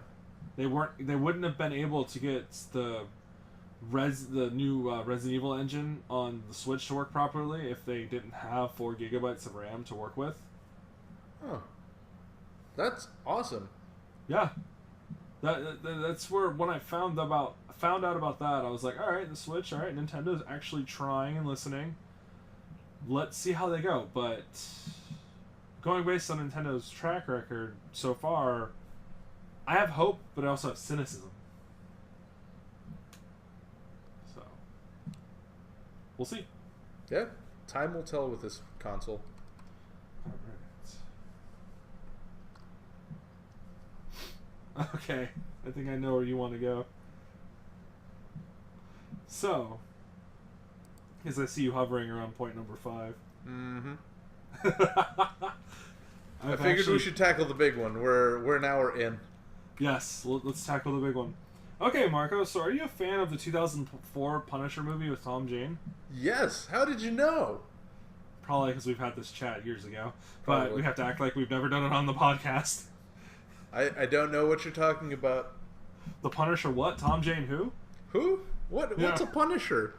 They wouldn't have been able to get the new Resident Evil engine on the Switch to work properly if they didn't have 4 gigabytes of RAM to work with. Huh. That's awesome. Yeah. That's where when I found out about that, I was like, all right, the Switch, all right, Nintendo's actually trying and listening. Let's see how they go. But going based on Nintendo's track record so far, I have hope, but I also have cynicism. So we'll see. Yeah, time will tell with this console. All right. Okay, I think I know where you want to go. So, as I see you hovering around point number 5. Mm-hmm. I figured we should tackle the big one. We're an hour in. Yes, let's tackle the big one. Okay, Marco, so are you a fan of the 2004 Punisher movie with Tom Jane? Yes. How did you know? Probably because we've had this chat years ago. But Probably. we have to act like we've never done it on the podcast. I don't know what you're talking about. The Punisher what? Tom Jane who? Who? What? Yeah. What's a Punisher?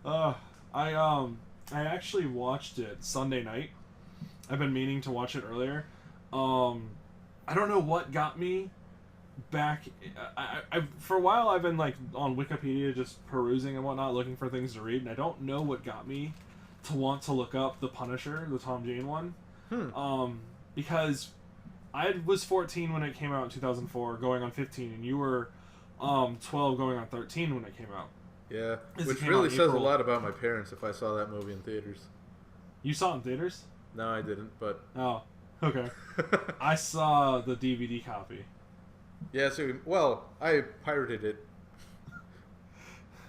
I actually watched it Sunday night. I've been meaning to watch it earlier. I don't know what got me back. I for a while I've been like on Wikipedia just perusing and whatnot, looking for things to read, and I don't know what got me to want to look up the Punisher, the Tom Jane one. Because I was 14 when it came out in 2004, going on 15, and you were 12 going on 13 when it came out. Yeah, It which came really out says a April. lot about my parents if I saw that movie in theaters. You saw it in theaters? No, I didn't, but... Oh, okay. I saw the DVD copy. Yeah, so, well, I pirated it.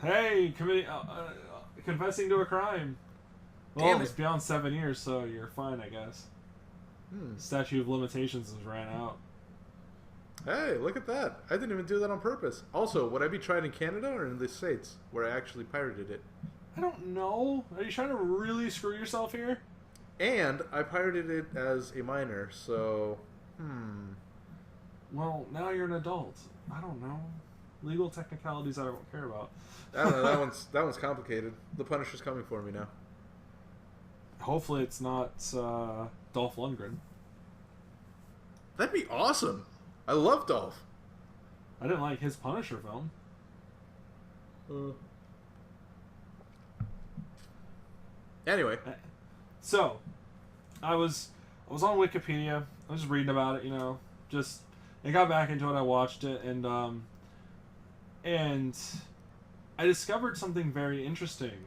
Hey, confessing to a crime. Well, Damn it's it. beyond 7 years, so you're fine, I guess. Statute of limitations has ran out. Hey, look at that. I didn't even do that on purpose. Also, would I be tried in Canada or in the States, where I actually pirated it? I don't know. Are you trying to really screw yourself here? And I pirated it as a minor, so... Well, now you're an adult. I don't know. Legal technicalities I don't care about. I don't know, that one's complicated. The Punisher's coming for me now. Hopefully it's not Dolph Lundgren. That'd be awesome. I love Dolph. I didn't like his Punisher film. Anyway. So, I was on Wikipedia. I was reading about it, you know. Just I got back into it. I watched it, and I discovered something very interesting.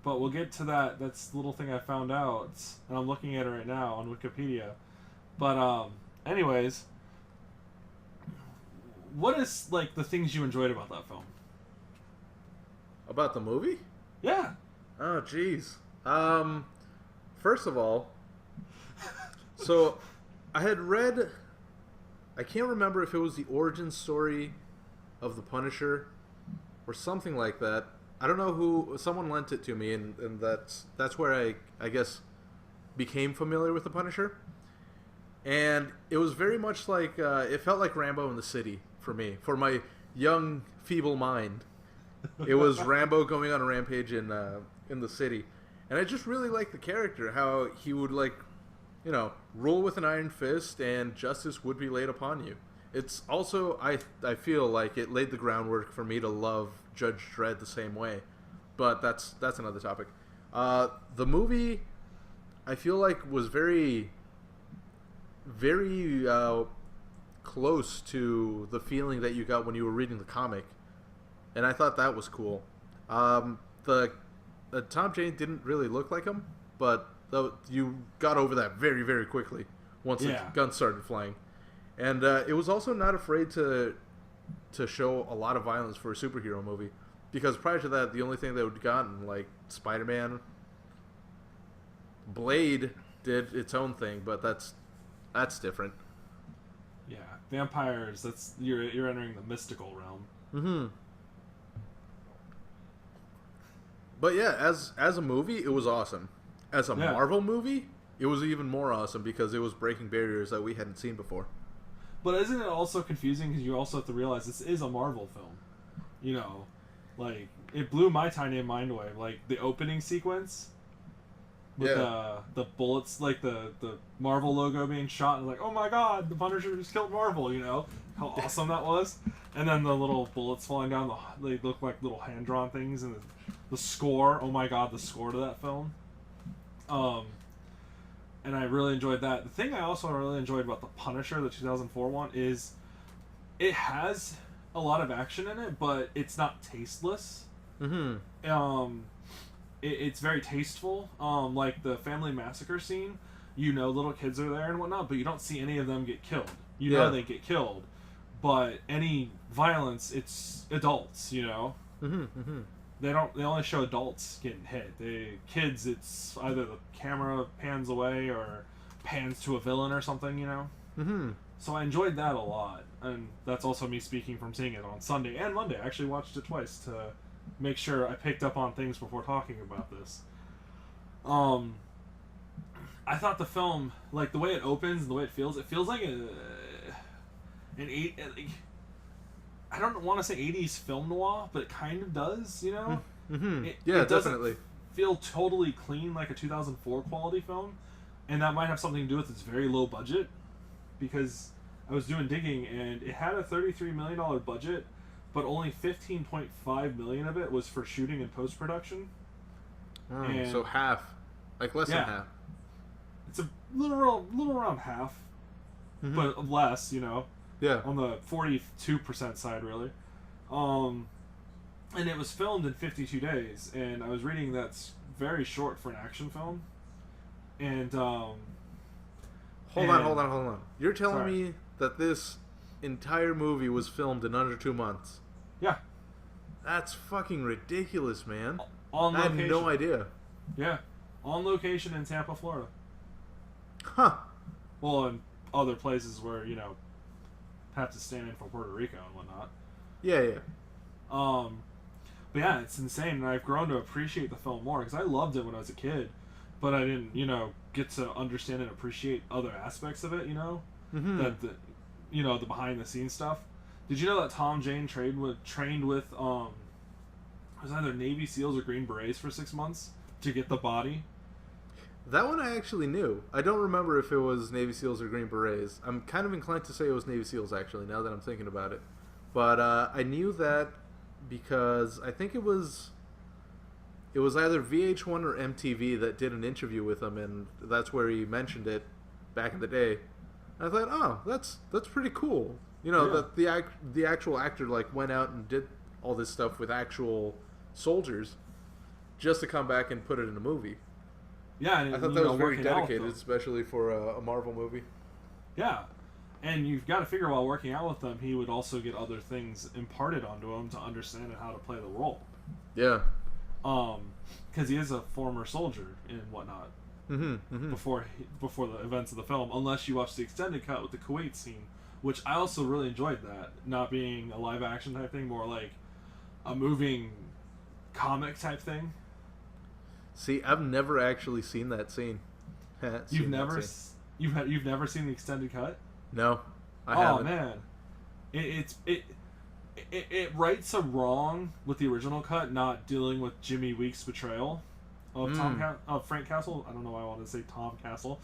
But we'll get to that. That's the little thing I found out, and I'm looking at it right now on Wikipedia. But anyways, what is like the things you enjoyed about that film? About the movie? Yeah. Oh, jeez. First of all, so I had read, I can't remember if it was the origin story of the Punisher or something like that. I don't know who, someone lent it to me, and that's where I guess became familiar with the Punisher. And it was very much like, it felt like Rambo in the City for me, for my young, feeble mind. It was Rambo going on a rampage in the city. And I just really liked the character, how he would, like, you know, rule with an iron fist and justice would be laid upon you. It's also, I feel like it laid the groundwork for me to love Judge Dredd the same way. But that's another topic. The movie, I feel like, was very, very close to the feeling that you got when you were reading the comic. And I thought that was cool. Tom Jane didn't really look like him, but you got over that very, very quickly once the guns started flying. And it was also not afraid to show a lot of violence for a superhero movie, because prior to that, the only thing that would gotten, like Spider-Man, Blade did its own thing, but that's different. Yeah, vampires. That's you're entering the mystical realm. Mm-hmm. But yeah, as a movie, it was awesome. As a Marvel movie, it was even more awesome because it was breaking barriers that we hadn't seen before. But isn't it also confusing because you also have to realize this is a Marvel film? You know, like, it blew my tiny mind away. Like, the opening sequence with the bullets, like the Marvel logo being shot, and like, oh my god, the Punisher just killed Marvel, you know? How awesome that was. And then the little bullets falling down, they look like little hand-drawn things, and the score, oh my god, the score to that film. And I really enjoyed that. The thing I also really enjoyed about the Punisher, the 2004 one, is it has a lot of action in it, but it's not tasteless. Mm-hmm. It's very tasteful. Like the family massacre scene, you know, little kids are there and whatnot, but you don't see any of them get killed. You know they get killed, but any violence, it's adults. You know. Mm-hmm. Mm-hmm. They only show adults getting hit. Kids, it's either the camera pans away or pans to a villain or something, you know? Mm-hmm. So I enjoyed that a lot. And that's also me speaking from seeing it on Sunday and Monday. I actually watched it twice to make sure I picked up on things before talking about this. I thought the film, like the way it opens and the way it feels like I don't want to say 80s film noir, but it kind of does, you know? Mm-hmm. It Definitely. Feel totally clean like a 2004 quality film, and that might have something to do with its very low budget, because I was doing digging and it had a $33 million budget, but only $15.5 million of it was for shooting and post-production. So half. Like less than half. It's a little around half, but less, you know. Yeah. On the 42% side, really. And it was filmed in 52 days, and I was reading that's very short for an action film. And Hold on. You're telling me that this entire movie was filmed in under 2 months? Yeah. That's fucking ridiculous, man. On location. I had no idea. Yeah. On location in Tampa, Florida. Huh. Well, and other places where, you know, have to stand in for Puerto Rico and whatnot. Yeah. But yeah, it's insane, and I've grown to appreciate the film more, because I loved it when I was a kid, but I didn't, you know, get to understand and appreciate other aspects of it, you know? The behind-the-scenes stuff. Did you know that Tom Jane trained with it was either Navy SEALs or Green Berets for 6 months to get the body? That one I actually knew. I don't remember if it was Navy SEALs or Green Berets. I'm kind of inclined to say it was Navy SEALs, actually, now that I'm thinking about it. But I knew that because I think it was either VH1 or MTV that did an interview with him, and that's where he mentioned it back in the day. I thought, oh, that's pretty cool. You know, that the actual actor like went out and did all this stuff with actual soldiers just to come back and put it in a movie. Yeah, and I thought that was very dedicated, especially for a Marvel movie. Yeah, and you've got to figure while working out with them, he would also get other things imparted onto him to understand how to play the role. Yeah. Because he is a former soldier and whatnot. Before the events of the film, unless you watch the extended cut with the Kuwait scene, which I also really enjoyed. That not being a live action type thing, more like a moving comic type thing. See, I've never actually seen that scene. You've never seen the extended cut? No, I haven't. Oh man, it rights a wrong with the original cut, not dealing with Jimmy Weeks' betrayal of Frank Castle. I don't know why I wanted to say Tom Castle.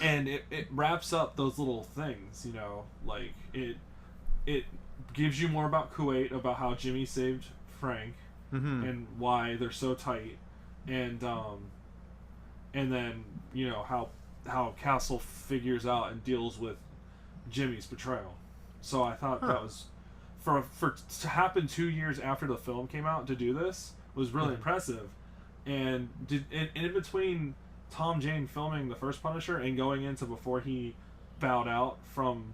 And it wraps up those little things, you know, like it gives you more about Kuwait, about how Jimmy saved Frank, and why they're so tight, and then, you know, how Castle figures out and deals with Jimmy's betrayal. So I thought that was for to happen 2 years after the film came out to do this was really impressive. And in between Tom Jane filming the first Punisher and going into before he bowed out from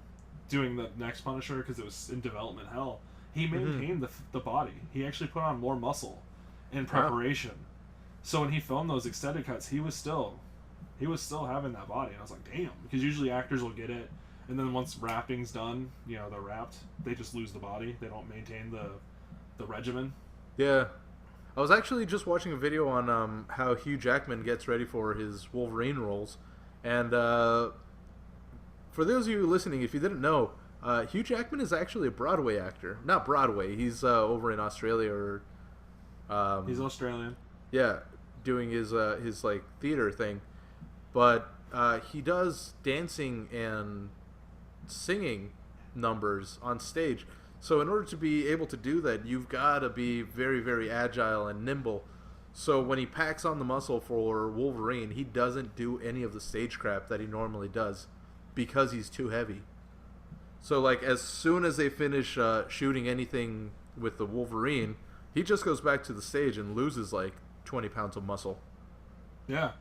doing the next Punisher because it was in development hell, he maintained the body. He actually put on more muscle in preparation. So when he filmed those extended cuts, he was still having that body. And I was like, damn, because usually actors will get it, and then once wrapping's done, you know, they're wrapped, they just lose the body. They don't maintain the regimen. Yeah. I was actually just watching a video on how Hugh Jackman gets ready for his Wolverine roles. And for those of you listening, if you didn't know, Hugh Jackman is actually a Broadway actor. Not Broadway, he's over in Australia or... he's Australian. Yeah, doing his like theater thing. But he does dancing and singing numbers on stage. So in order to be able to do that, you've got to be very, very agile and nimble. So when he packs on the muscle for Wolverine, he doesn't do any of the stage crap that he normally does because he's too heavy. So like as soon as they finish shooting anything with the Wolverine, he just goes back to the stage and loses like 20 pounds of muscle. Yeah.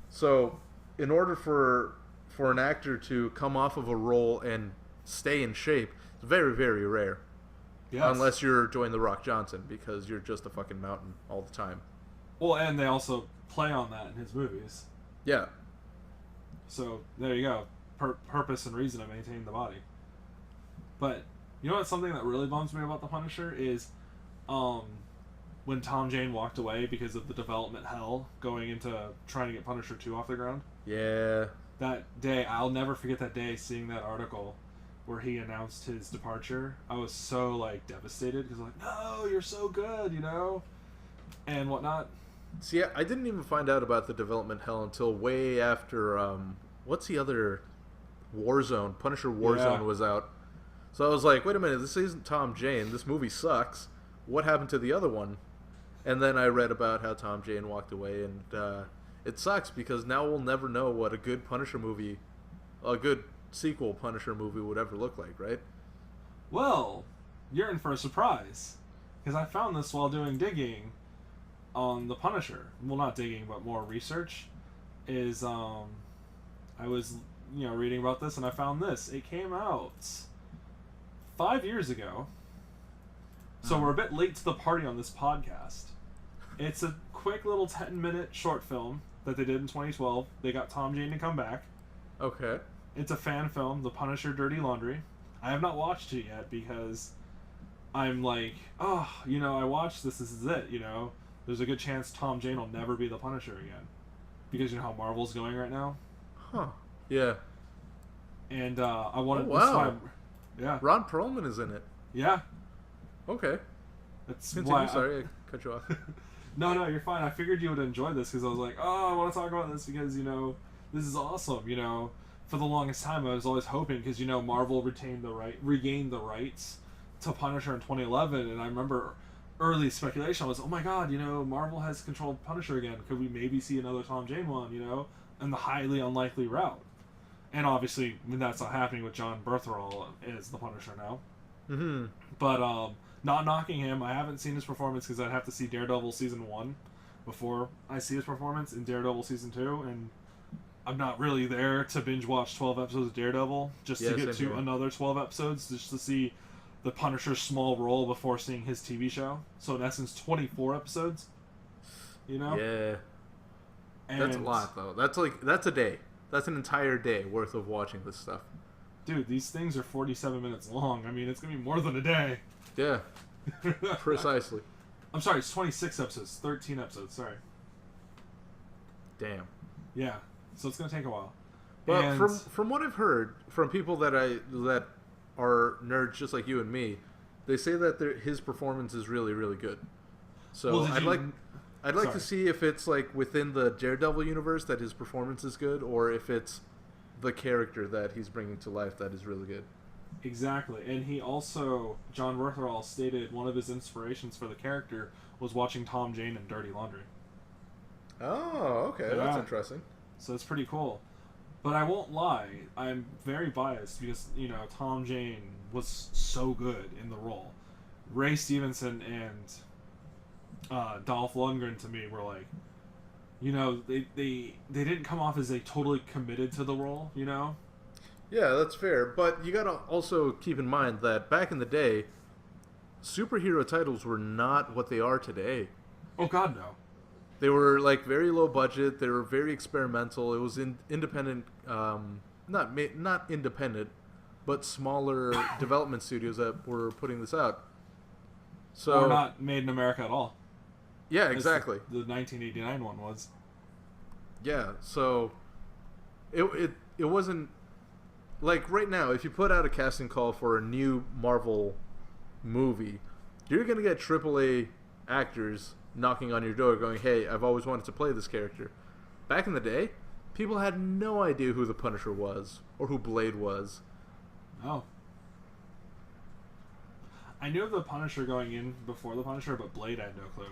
So in order for an actor to come off of a role and stay in shape, it's very, very rare. Yes. Unless you're Dwayne The Rock Johnson, because you're just a fucking mountain all the time. Well, and they also play on that in his movies. Yeah. So there you go. Purpose and reason to maintain the body. But You know what's something that really bums me about the Punisher is, when Tom Jane walked away because of the development hell going into trying to get Punisher 2 off the ground. Yeah. That day, I'll never forget that day seeing that article where he announced his departure. I was so, like, devastated because I'm like, no, you're so good, you know? And whatnot. See, I didn't even find out about the development hell until way after, what's the other Warzone? Punisher Warzone was out. So I was like, wait a minute, this isn't Tom Jane. This movie sucks. What happened to the other one? And then I read about how Tom Jane walked away, and it sucks because now we'll never know what a good Punisher movie, a good sequel Punisher movie would ever look like, right? Well, you're in for a surprise. Because I found this while doing digging on the Punisher. Well, not digging, but more research. Is, I was, reading about this, and I found this. It came out 5 years ago. So we're a bit late to the party on this podcast. It's a quick little 10-minute short film that they did in 2012. They got Tom Jane to come back. Okay. It's a fan film, The Punisher Dirty Laundry. I have not watched it yet because I'm like, I watched this is it, There's a good chance Tom Jane will never be the Punisher again. Because you know how Marvel's going right now? Huh. Yeah. And I wanted this time. Yeah. Ron Perlman is in it. Yeah. Okay. That's Continue. why Sorry, I cut you off. No, you're fine. I figured you would enjoy this because I was like, I want to talk about this because, this is awesome, For the longest time, I was always hoping because, Marvel regained the rights to Punisher in 2011, and I remember early speculation was, oh my god, Marvel has controlled Punisher again. Could we maybe see another Tom Jane one, and the highly unlikely route. And obviously, when that's not happening with John Berthrall as the Punisher now. Mm-hmm. But, not knocking him, I haven't seen his performance because I'd have to see Daredevil Season 1 before I see his performance in Daredevil Season 2, and I'm not really there to binge watch 12 episodes of Daredevil just to get to another 12 episodes just to see the Punisher's small role before seeing his TV show. So in essence, 24 episodes, Yeah. And that's a lot, though. That's a day. That's an entire day worth of watching this stuff. Dude, these things are 47 minutes long. I mean, it's going to be more than a day. Yeah. Precisely. I'm sorry, it's 26 episodes. 13 episodes, sorry. Damn. Yeah. So it's going to take a while. But and from what I've heard from people that are nerds just like you and me, they say that his performance is really, really good. So I'd like to see if it's like within the Daredevil universe that his performance is good, or if it's the character that he's bringing to life that is really good. Exactly. And he also, John Berthrall stated one of his inspirations for the character was watching Tom Jane in Dirty Laundry. Oh, okay. Yeah. That's interesting. So it's pretty cool. But I won't lie, I'm very biased because, Tom Jane was so good in the role. Ray Stevenson and Dolph Lundgren to me were like, they didn't come off as they totally committed to the role, Yeah, that's fair. But you gotta also keep in mind that back in the day, superhero titles were not what they are today. Oh God, no. They were like very low budget. They were very experimental. It was independent, not independent, but smaller development studios that were putting this out. So or not made in America at all. Yeah, exactly. The 1989 one was. Yeah, so it wasn't like right now. If you put out a casting call for a new Marvel movie, you're gonna get AAA actors knocking on your door going, hey, I've always wanted to play this character. Back in the day, people had no idea who the Punisher was or who Blade was. Oh. I knew of the Punisher going in before the Punisher, but Blade I had no clue.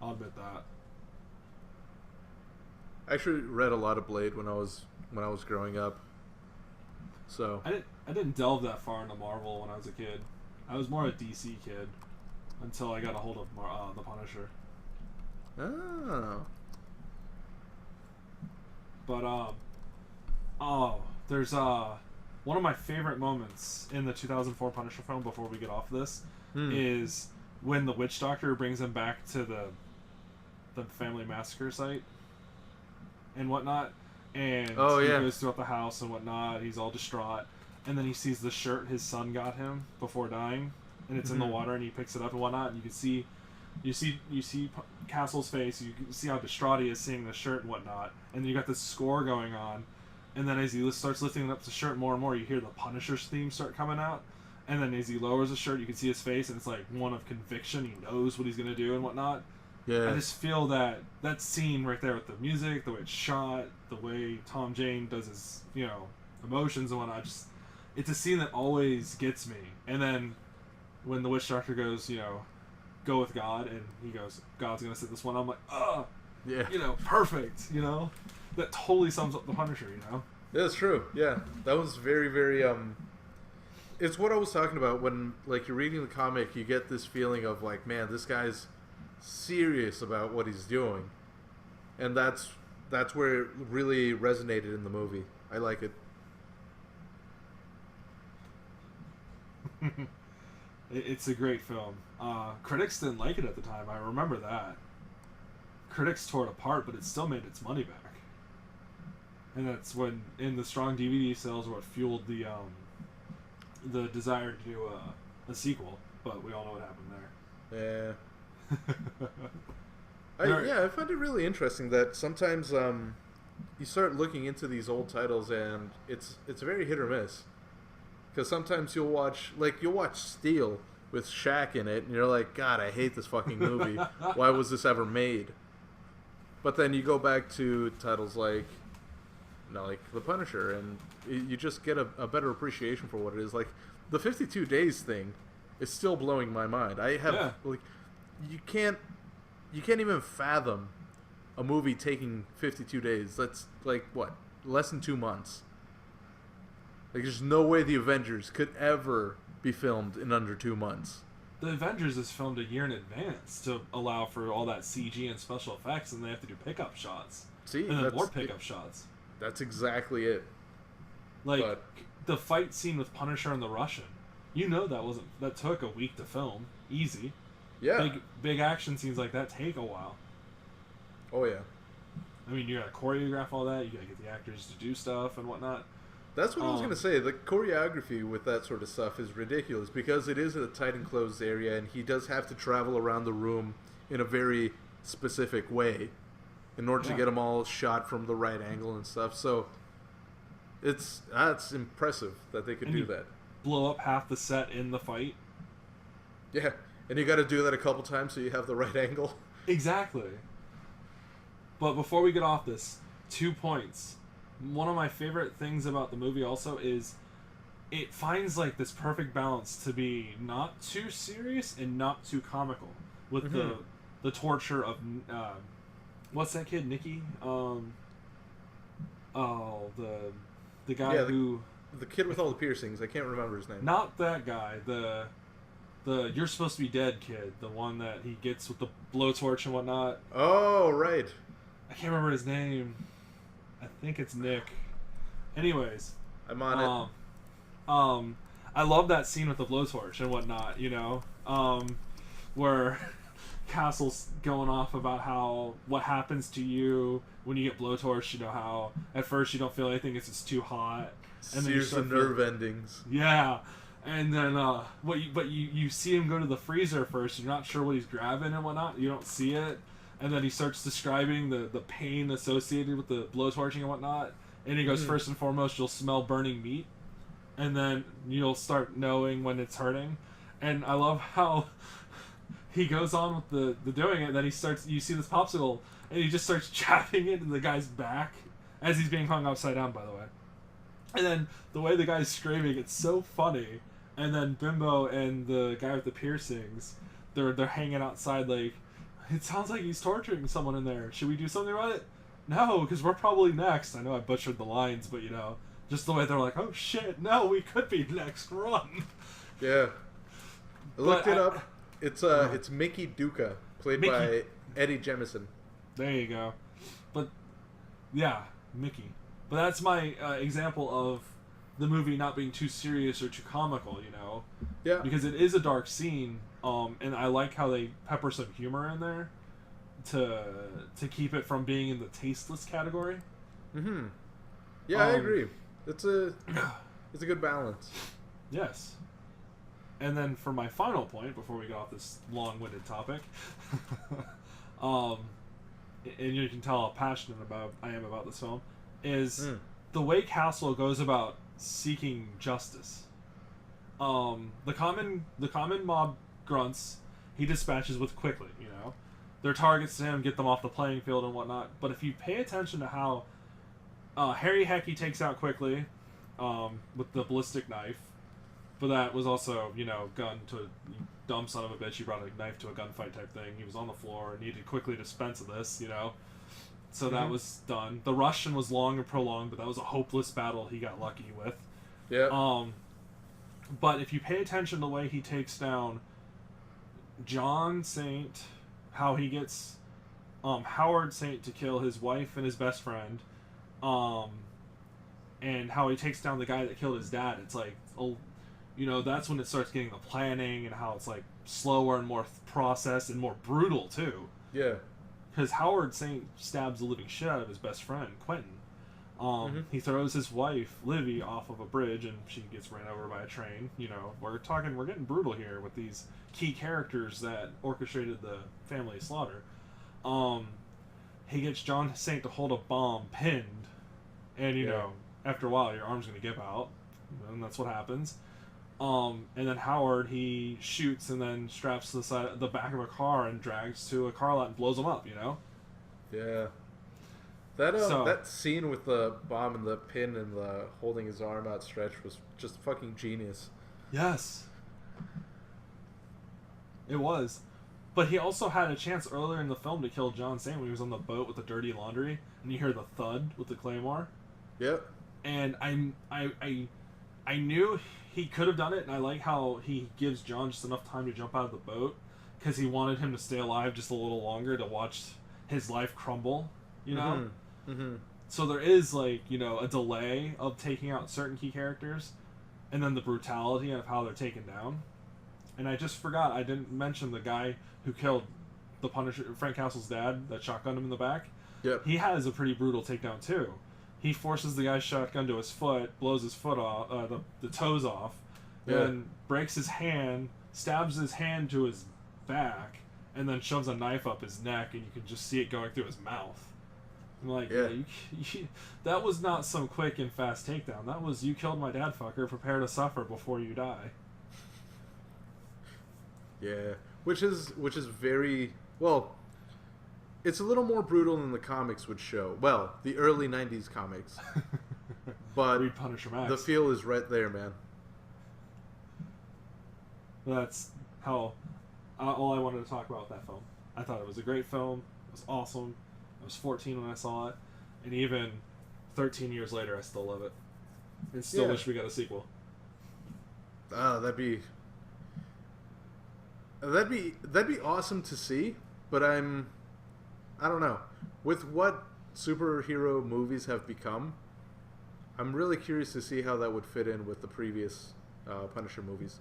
I'll admit that. I actually read a lot of Blade when I was growing up. So I didn't delve that far into Marvel when I was a kid. I was more a DC kid. Until I got a hold of the Punisher. Oh. But, there's, one of my favorite moments in the 2004 Punisher film, before we get off this, is when the Witch Doctor brings him back to the family massacre site and whatnot. And he goes throughout the house and whatnot. He's all distraught. and then he sees the shirt his son got him before dying, and it's in the water, and he picks it up and whatnot, and you can see, you see Castle's face, you can see how distraught he is seeing the shirt and whatnot, and then you got this score going on, and then as he starts lifting up the shirt more and more, you hear the Punisher's theme start coming out, and then as he lowers the shirt, you can see his face, and it's like one of conviction. He knows what he's gonna do and whatnot. Yeah. I just feel that scene right there with the music, the way it's shot, the way Tom Jane does his, emotions and whatnot. It's a scene that always gets me. And then when the witch doctor goes, go with God, and he goes, God's gonna sit this one. I'm like, yeah, perfect. That totally sums up the Punisher. Yeah, that's true. Yeah, that was very, very. It's what I was talking about when, like, you're reading the comic, you get this feeling of like, man, this guy's serious about what he's doing, and that's where it really resonated in the movie. I like it. It's a great film. Critics didn't like it at the time. I remember that. Critics tore it apart, but it still made its money back. And that's when, in the strong DVD sales, what fueled the desire to do a sequel. But we all know what happened there. Yeah. I find it really interesting that sometimes you start looking into these old titles, and it's very hit or miss. Because sometimes you'll watch Steel with Shaq in it, and you're like, God, I hate this fucking movie. Why was this ever made? But then you go back to titles like The Punisher, and you just get a better appreciation for what it is. Like, the 52 Days thing is still blowing my mind. You can't even fathom a movie taking 52 days. That's like, what, less than 2 months. Like, there's no way the Avengers could ever be filmed in under 2 months. The Avengers is filmed a year in advance to allow for all that CG and special effects, and they have to do pickup shots. See, and then more pickup shots. That's exactly it. Like, the fight scene with Punisher and the Russian. That took a week to film. Easy. Yeah. Big action scenes like that take a while. Oh, yeah. I mean, you gotta choreograph all that, you gotta get the actors to do stuff and whatnot. That's what I was going to say. The choreography with that sort of stuff is ridiculous because it is a tight enclosed area, and he does have to travel around the room in a very specific way in order to get them all shot from the right angle and stuff. So that's impressive that they could do that. Blow up half the set in the fight. Yeah, and you got to do that a couple times so you have the right angle. Exactly. But before we get off this, 2 points. One of my favorite things about the movie also is it finds like this perfect balance to be not too serious and not too comical with the torture of what's that kid, Nicky? The guy who the kid with all the piercings. I can't remember his name. Not that guy. The You're Supposed to Be Dead kid. The one that he gets with the blowtorch and whatnot. Oh, right. I can't remember his name. I think it's Nick. Anyways, I'm on it. I love that scene with the blowtorch and whatnot. Where Castle's going off about what happens to you when you get blowtorched. How at first you don't feel anything because it's too hot, and then the nerve endings. Yeah, and then you see him go to the freezer first. You're not sure what he's grabbing and whatnot. You don't see it. And then he starts describing the pain associated with the blowtorching and whatnot. And he goes, first and foremost, you'll smell burning meat. And then you'll start knowing when it's hurting. And I love how he goes on with the doing it. And then you see this popsicle, and he just starts jabbing it in the guy's back as he's being hung upside down, by the way. And then the way the guy's screaming, it's so funny. And then Bimbo and the guy with the piercings, they're hanging outside like, it sounds like he's torturing someone in there. Should we do something about it? No, because we're probably next. I know I butchered the lines, but just the way they're like, oh shit, no, we could be next. Run. Yeah. I looked it up. It's Mickey Duca, played by Eddie Jemison. There you go. But yeah, Mickey. But that's my example of the movie not being too serious or too comical. Yeah. Because it is a dark scene. And I like how they pepper some humor in there to keep it from being in the tasteless category. Yeah, I agree. It's a good balance. Yes. And then for my final point, before we get off this long-winded topic, and you can tell how passionate I am about this film, is the way Castle goes about seeking justice. The common mob grunts he dispatches with quickly, you know. Their targets to him, get them off the playing field and whatnot. But if you pay attention to how Harry Heck he takes out quickly with the ballistic knife, but that was also, you know, gun to dumb son of a bitch. He brought a knife to a gunfight type thing. He was on the floor and needed quickly dispense of this, you know. So that was done. The Russian was long and prolonged, but that was a hopeless battle he got lucky with. Yeah. But if you pay attention to the way he takes down John Saint, how he gets Howard Saint to kill his wife and his best friend, and how he takes down the guy that killed his dad, it's like, you know, that's when it starts getting the planning and how it's like slower and more processed and more brutal too. Yeah. Because Howard Saint stabs the living shit out of his best friend, Quentin. He throws his wife, Livy, off of a bridge and she gets ran over by a train. You know, we're getting brutal here with these key characters that orchestrated the family slaughter. He gets John Saint to hold a bomb pinned, and you know, after a while your arm's gonna give out, and that's what happens. And then Howard, he shoots and then straps to the back of a car and drags to a car lot and blows him up, you know? Yeah. That scene with the bomb and the pin and the holding his arm outstretched was just fucking genius. Yes. It was. But he also had a chance earlier in the film to kill John Saint when he was on the boat with the dirty laundry, and you hear the thud with the claymore. Yep. And I knew he could have done it, and I like how he gives John just enough time to jump out of the boat because he wanted him to stay alive just a little longer to watch his life crumble, you know? So there is, like, you know, a delay of taking out certain key characters, and then the brutality of how they're taken down. And I just forgot, I didn't mention the guy who killed the Punisher, Frank Castle's dad, that shotgunned him in the back. Yep. He has a pretty brutal takedown, too. He forces the guy's shotgun to his foot, blows his foot off, the toes off, and breaks his hand, stabs his hand to his back, and then shoves a knife up his neck, and you can just see it going through his mouth. I'm like, that was not some quick and fast takedown. That was, you killed my dad, fucker, prepare to suffer before you die. Yeah, which is very, well, it's a little more brutal than the comics would show. Well, the early 90s comics. But Read Punisher Max. The feel is right there, man. That's how all I wanted to talk about with that film. I thought it was a great film. It was awesome. I was 14 when I saw it. And even 13 years later, I still love it. And still wish we got a sequel. That'd be awesome to see, but I don't know. With what superhero movies have become, I'm really curious to see how that would fit in with the previous Punisher movies.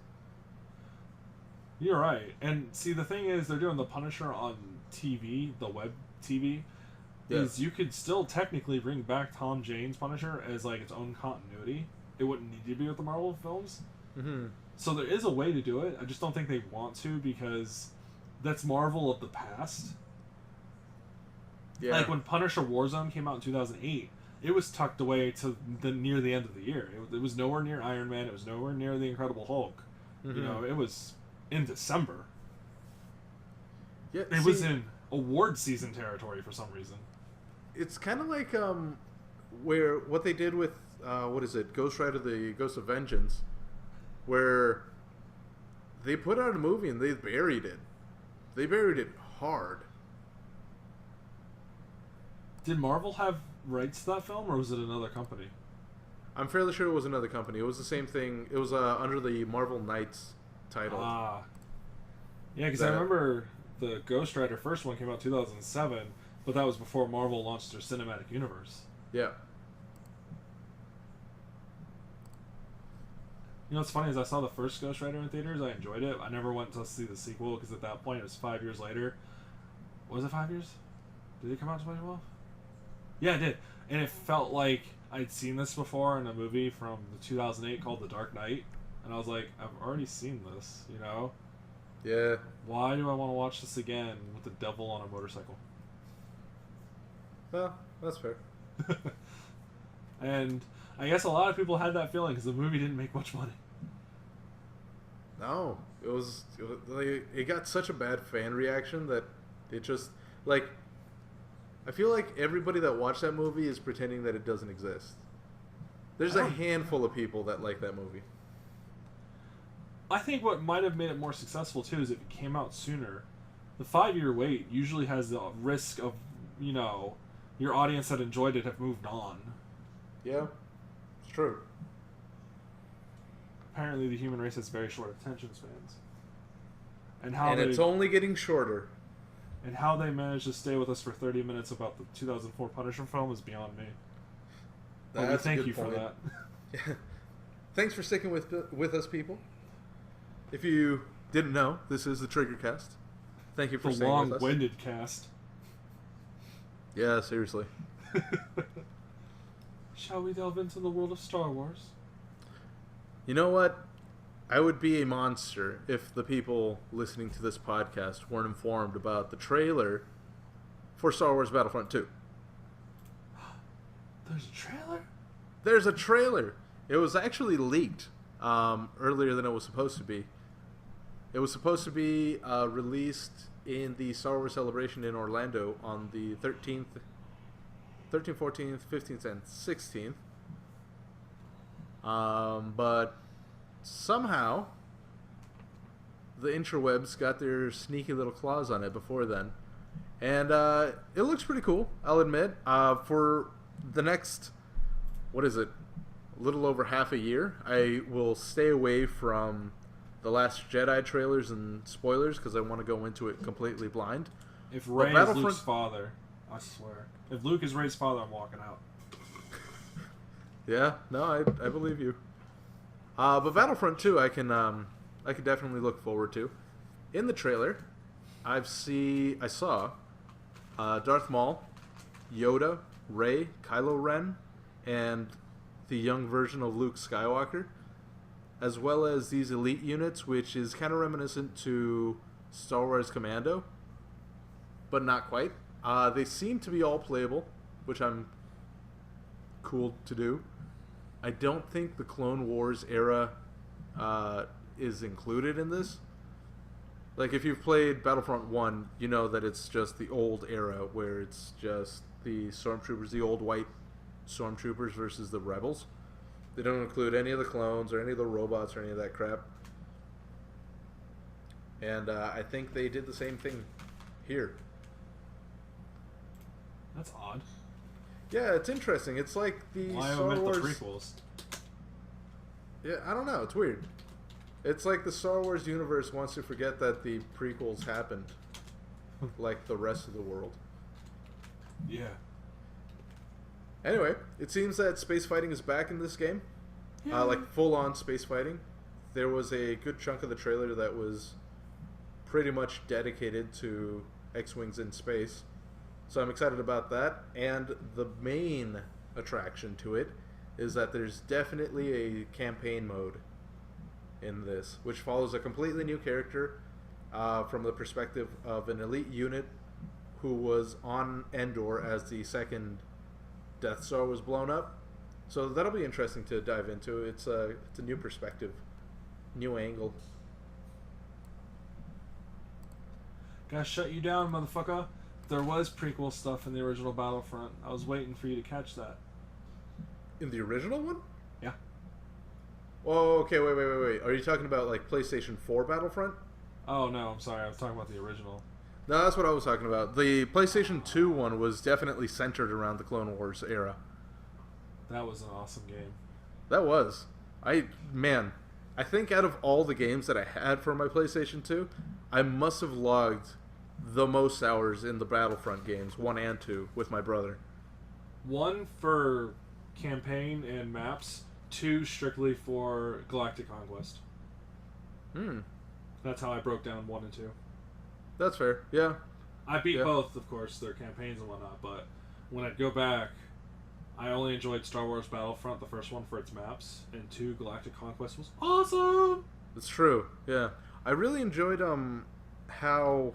You're right. And see, the thing is, they're doing the Punisher on TV, the web TV, is you could still technically bring back Tom Jane's Punisher as like its own continuity. It wouldn't need to be with the Marvel films. So there is a way to do it. I just don't think they want to because that's Marvel of the past. Like when Punisher Warzone came out in 2008, it was tucked away to near the end of the year. It was nowhere near Iron Man. It was nowhere near the Incredible Hulk. You know, it was in December. It was in award season territory for some reason. It's kind of like what they did with what is it, Ghost Rider: The Ghost of Vengeance, where they put out a movie and they buried it. They buried it hard. Did Marvel have rights to that film, or was it another company? I'm fairly sure it was another company. It was the same thing. It was under the Marvel Knights title. Yeah, because I remember the Ghost Rider first one came out in 2007, but that was before Marvel launched their cinematic universe. Yeah. You know what's funny is I saw the first Ghost Rider in theaters. I enjoyed it. I never went to see the sequel because at that point it was 5 years later. Was it 5 years? Did it come out in 2012? Yeah, I did. And it felt like I'd seen this before in a movie from 2008 called The Dark Knight. And I was like, I've already seen this, you know? Yeah. Why do I want to watch this again with the devil on a motorcycle? Well, that's fair. And I guess a lot of people had that feeling because the movie didn't make much money. No, it got such a bad fan reaction that it just like I feel like everybody that watched that movie is pretending that it doesn't exist. There's a handful of people that like that movie. I think what might have made it more successful too is if it came out sooner. The 5-year wait usually has the risk of, you know, your audience that enjoyed it have moved on. Yeah, it's true. Apparently the human race has very short attention spans. And it's only getting shorter. And how they managed to stay with us for 30 minutes about the 2004 Punisher film is beyond me. But we thank you for that. Yeah. Thanks for sticking with us, people. If you didn't know, this is the Triggercast. Thank you for staying with us. The long-winded cast. Yeah, seriously. Shall we delve into the world of Star Wars? You know what? I would be a monster if the people listening to this podcast weren't informed about the trailer for Star Wars Battlefront 2. There's a trailer? There's a trailer. It was actually leaked earlier than it was supposed to be. It was supposed to be released in the Star Wars Celebration in Orlando on the 13th, 14th, 15th, and 16th. But somehow the interwebs got their sneaky little claws on it before then. And it looks pretty cool, I'll admit. For the next, what is it, a little over half a year, I will stay away from the Last Jedi trailers and spoilers because I want to go into it completely blind. If Rey is Luke's father, I swear. If Luke is Rey's father, I'm walking out. Yeah, no, I believe you. But Battlefront 2, I can definitely look forward to. In the trailer, I saw Darth Maul, Yoda, Rey, Kylo Ren, and the young version of Luke Skywalker, as well as these elite units, which is kind of reminiscent to Star Wars Commando, but not quite. They seem to be all playable, which I'm cool to do. I don't think the Clone Wars era is included in this. Like, if you've played Battlefront 1, you know that it's just the old era, where it's just the Stormtroopers, the old white Stormtroopers versus the Rebels. They don't include any of the clones or any of the robots or any of that crap. And I think they did the same thing here. That's odd. Yeah, it's interesting. It's like the Why Star omit Wars... the prequels? Yeah, I don't know. It's weird. It's like the Star Wars universe wants to forget that the prequels happened, like the rest of the world. Yeah. Anyway, it seems that space fighting is back in this game. Yeah. Like full-on space fighting. There was a good chunk of the trailer that was pretty much dedicated to X-Wings in space. So I'm excited about that. And the main attraction to it is that there's definitely a campaign mode in this, which follows a completely new character from the perspective of an elite unit who was on Endor as the second Death Star was blown up. So that'll be interesting to dive into. It's a new perspective, new angle. Gotta shut you down, motherfucker. There was prequel stuff in the original Battlefront. I was waiting for you to catch that. In the original one? Yeah. Oh, okay, wait. Are you talking about like PlayStation 4 Battlefront? Oh no, I'm sorry. I was talking about the original. No, that's what I was talking about. The PlayStation 2 one was definitely centered around the Clone Wars era. That was an awesome game. That was. I think out of all the games that I had for my PlayStation 2, I must have logged the most hours in the Battlefront games, 1 and 2, with my brother. 1 for campaign and maps, 2 strictly for Galactic Conquest. That's how I broke down 1 and 2. That's fair, yeah. I beat both, of course, their campaigns and whatnot, but when I'd go back, I only enjoyed Star Wars Battlefront, the first one, for its maps, and 2, Galactic Conquest was awesome! It's true, yeah. I really enjoyed, how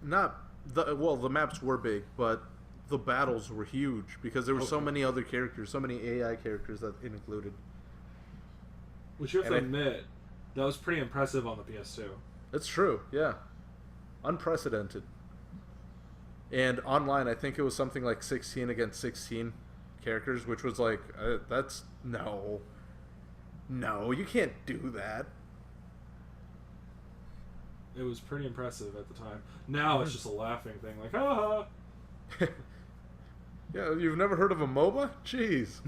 not, the maps were big, but the battles were huge, because there were so many other characters, so many AI characters that it included. Which you have to admit, that was pretty impressive on the PS2. It's true, yeah. Unprecedented. And online, I think it was something like 16 against 16 characters, which was like, that's... No, you can't do that. It was pretty impressive at the time. Now it's just a laughing thing, like, ha ha! Yeah, you've never heard of a MOBA? Jeez.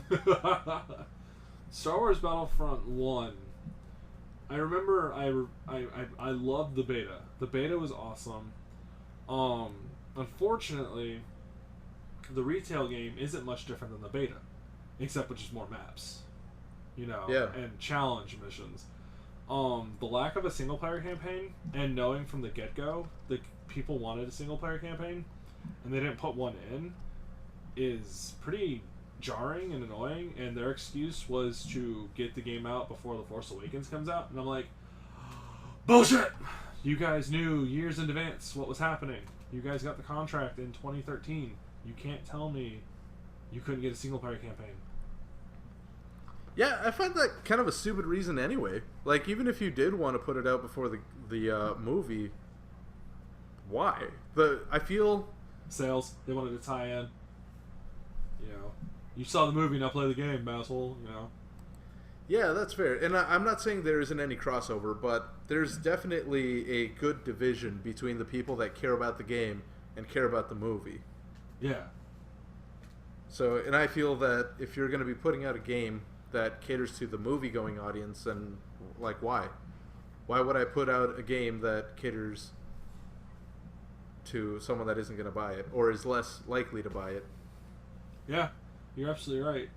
Star Wars Battlefront 1. I remember I loved the beta. The beta was awesome. Unfortunately, the retail game isn't much different than the beta, except with just more maps, and challenge missions. The lack of a single player campaign, and knowing from the get-go that people wanted a single player campaign, and they didn't put one in, is pretty jarring and annoying. And their excuse was to get the game out before The Force Awakens comes out, and I'm like, bullshit! You guys knew years in advance what was happening. You guys got the contract in 2013. You can't tell me you couldn't get a single player campaign. Yeah, I find that kind of a stupid reason anyway. Like, even if you did want to put it out before the movie, why? I feel... Sales. They wanted to tie in. You saw the movie, now play the game, asshole, Yeah, that's fair. And I'm not saying there isn't any crossover, but there's definitely a good division between the people that care about the game and care about the movie. Yeah. So, and I feel that if you're going to be putting out a game that caters to the movie-going audience, then, like, why? Why would I put out a game that caters to someone that isn't going to buy it, or is less likely to buy it? Yeah, you're absolutely right.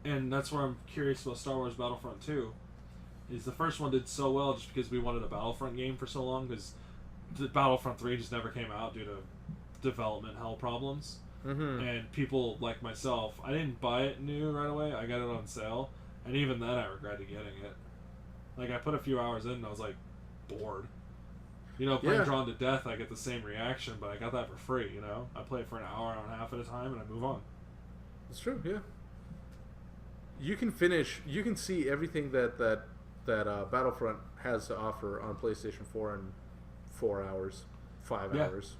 And that's where I'm curious about Star Wars Battlefront 2. Is the first one did so well just because we wanted a Battlefront game for so long, because the Battlefront 3 just never came out due to development hell problems. Mm-hmm. And people like myself, I didn't buy it new right away. I got it on sale, and even then I regretted getting it. Like, I put a few hours in and I was like bored. Playing Drawn to Death, I get the same reaction, but I got that for free. I play it for an hour and a half at a time, and I move on. It's true, yeah. You can see everything that Battlefront has to offer on PlayStation 4 in 4 hours, 5 hours.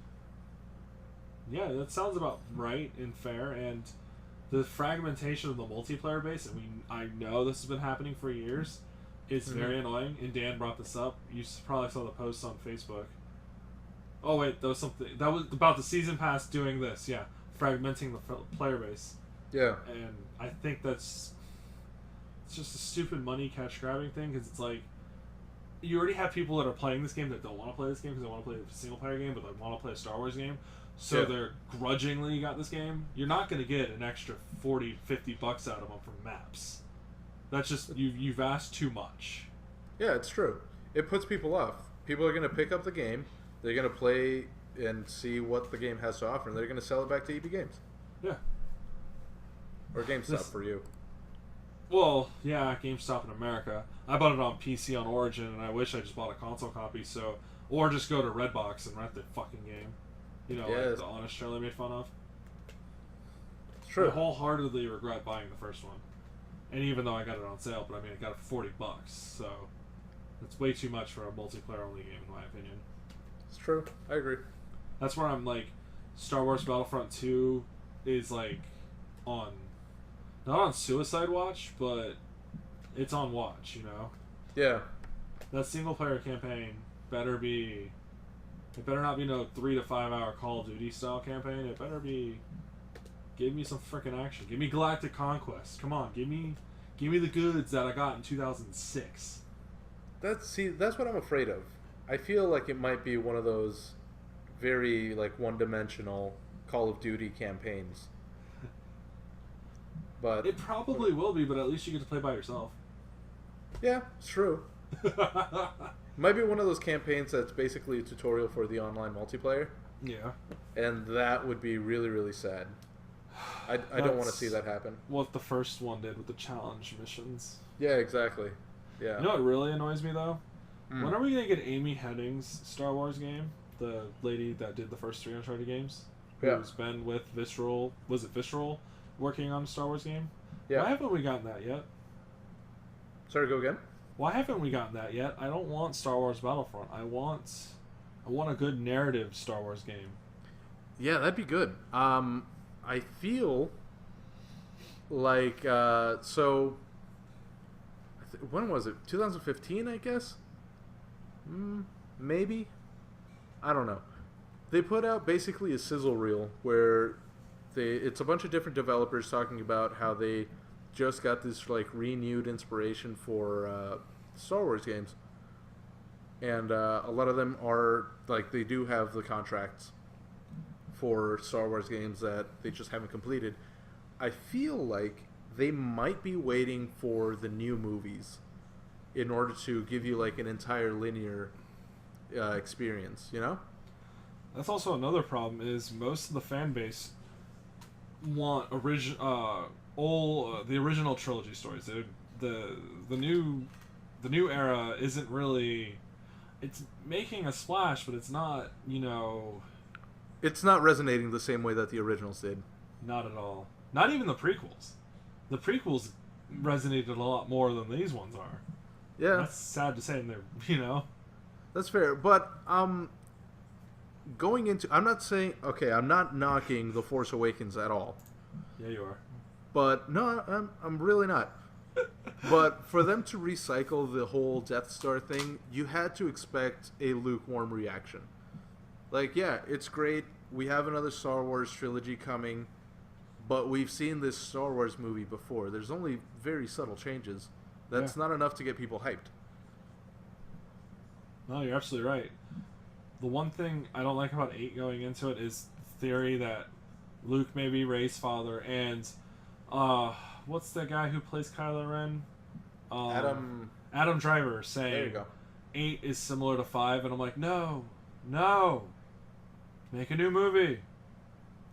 Yeah, that sounds about right and fair. And the fragmentation of the multiplayer base, I know this has been happening for years, is very annoying. And Dan brought this up. You probably saw the post on Facebook. Oh wait, that was about the season pass doing this. Yeah, fragmenting the player base. Yeah, and I think it's just a stupid money catch grabbing thing, because it's like, you already have people that are playing this game that don't want to play this game because they want to play a single player game, but they want to play a Star Wars game, so they're grudgingly got this game. You're not going to get an extra $40-$50 out of them from maps. That's just, you've asked too much. Yeah, it's true. It puts people off. People are going to pick up the game, they're going to play and see what the game has to offer, and they're going to sell it back to EB Games. Yeah. Or GameStop for you. Well, yeah, GameStop in America. I bought it on PC on Origin, and I wish I just bought a console copy, or just go to Redbox and rent the fucking game. Like the Honest Charlie made fun of. True. I wholeheartedly regret buying the first one. And even though I got it on sale, but I got it for $40, so it's way too much for a multiplayer only game, in my opinion. It's true. I agree. That's where I'm like, Star Wars Battlefront 2 is like not on suicide watch, but it's on watch, Yeah. That single player campaign better not be no 3 to 5 hour Call of Duty style campaign. It better be, give me some freaking action. Give me Galactic Conquest. Come on, give me the goods that I got in 2006. That's what I'm afraid of. I feel like it might be one of those very one-dimensional Call of Duty campaigns. But it probably will be, but at least you get to play by yourself. Yeah, it's true. Might be one of those campaigns that's basically a tutorial for the online multiplayer. Yeah. And that would be really, really sad. I don't want to see that happen. What the first one did with the challenge missions. Yeah, exactly. Yeah. You know what really annoys me though? Mm. When are we gonna get Amy Hennig's Star Wars game? The lady that did the first 3 Uncharted games? Yeah. Who's been with Visceral, was it Visceral, working on a Star Wars game? Yeah. Why haven't we gotten that yet? Sorry, go again? Why haven't we gotten that yet? I don't want Star Wars Battlefront. I want a good narrative Star Wars game. Yeah, that'd be good. I feel like when was it? 2015, I guess. Maybe. I don't know. They put out basically a sizzle reel where it's a bunch of different developers talking about how they just got this like renewed inspiration for Star Wars games, and a lot of them are like they do have the contracts for Star Wars games that they just haven't completed. I feel like they might be waiting for the new movies in order to give you like an entire linear experience, you know? That's also another problem is most of the fan base want the original trilogy stories. The new era isn't really, it's making a splash, but it's not, It's not resonating the same way that the originals did. Not at all. Not even the prequels. The prequels resonated a lot more than these ones are. Yeah. That's sad to say, and they're, That's fair, but going into, I'm not knocking The Force Awakens at all. Yeah, you are. But no, I'm really not. But for them to recycle the whole Death Star thing, you had to expect a lukewarm reaction. Like, yeah, it's great. We have another Star Wars trilogy coming, but we've seen this Star Wars movie before. There's only very subtle changes. That's not enough to get people hyped. No, you're absolutely right. The one thing I don't like about 8 going into it is the theory that Luke may be Rey's father, and what's the guy who plays Kylo Ren? Adam Driver saying There you go. 8 is similar to 5, and I'm like, no, make a new movie.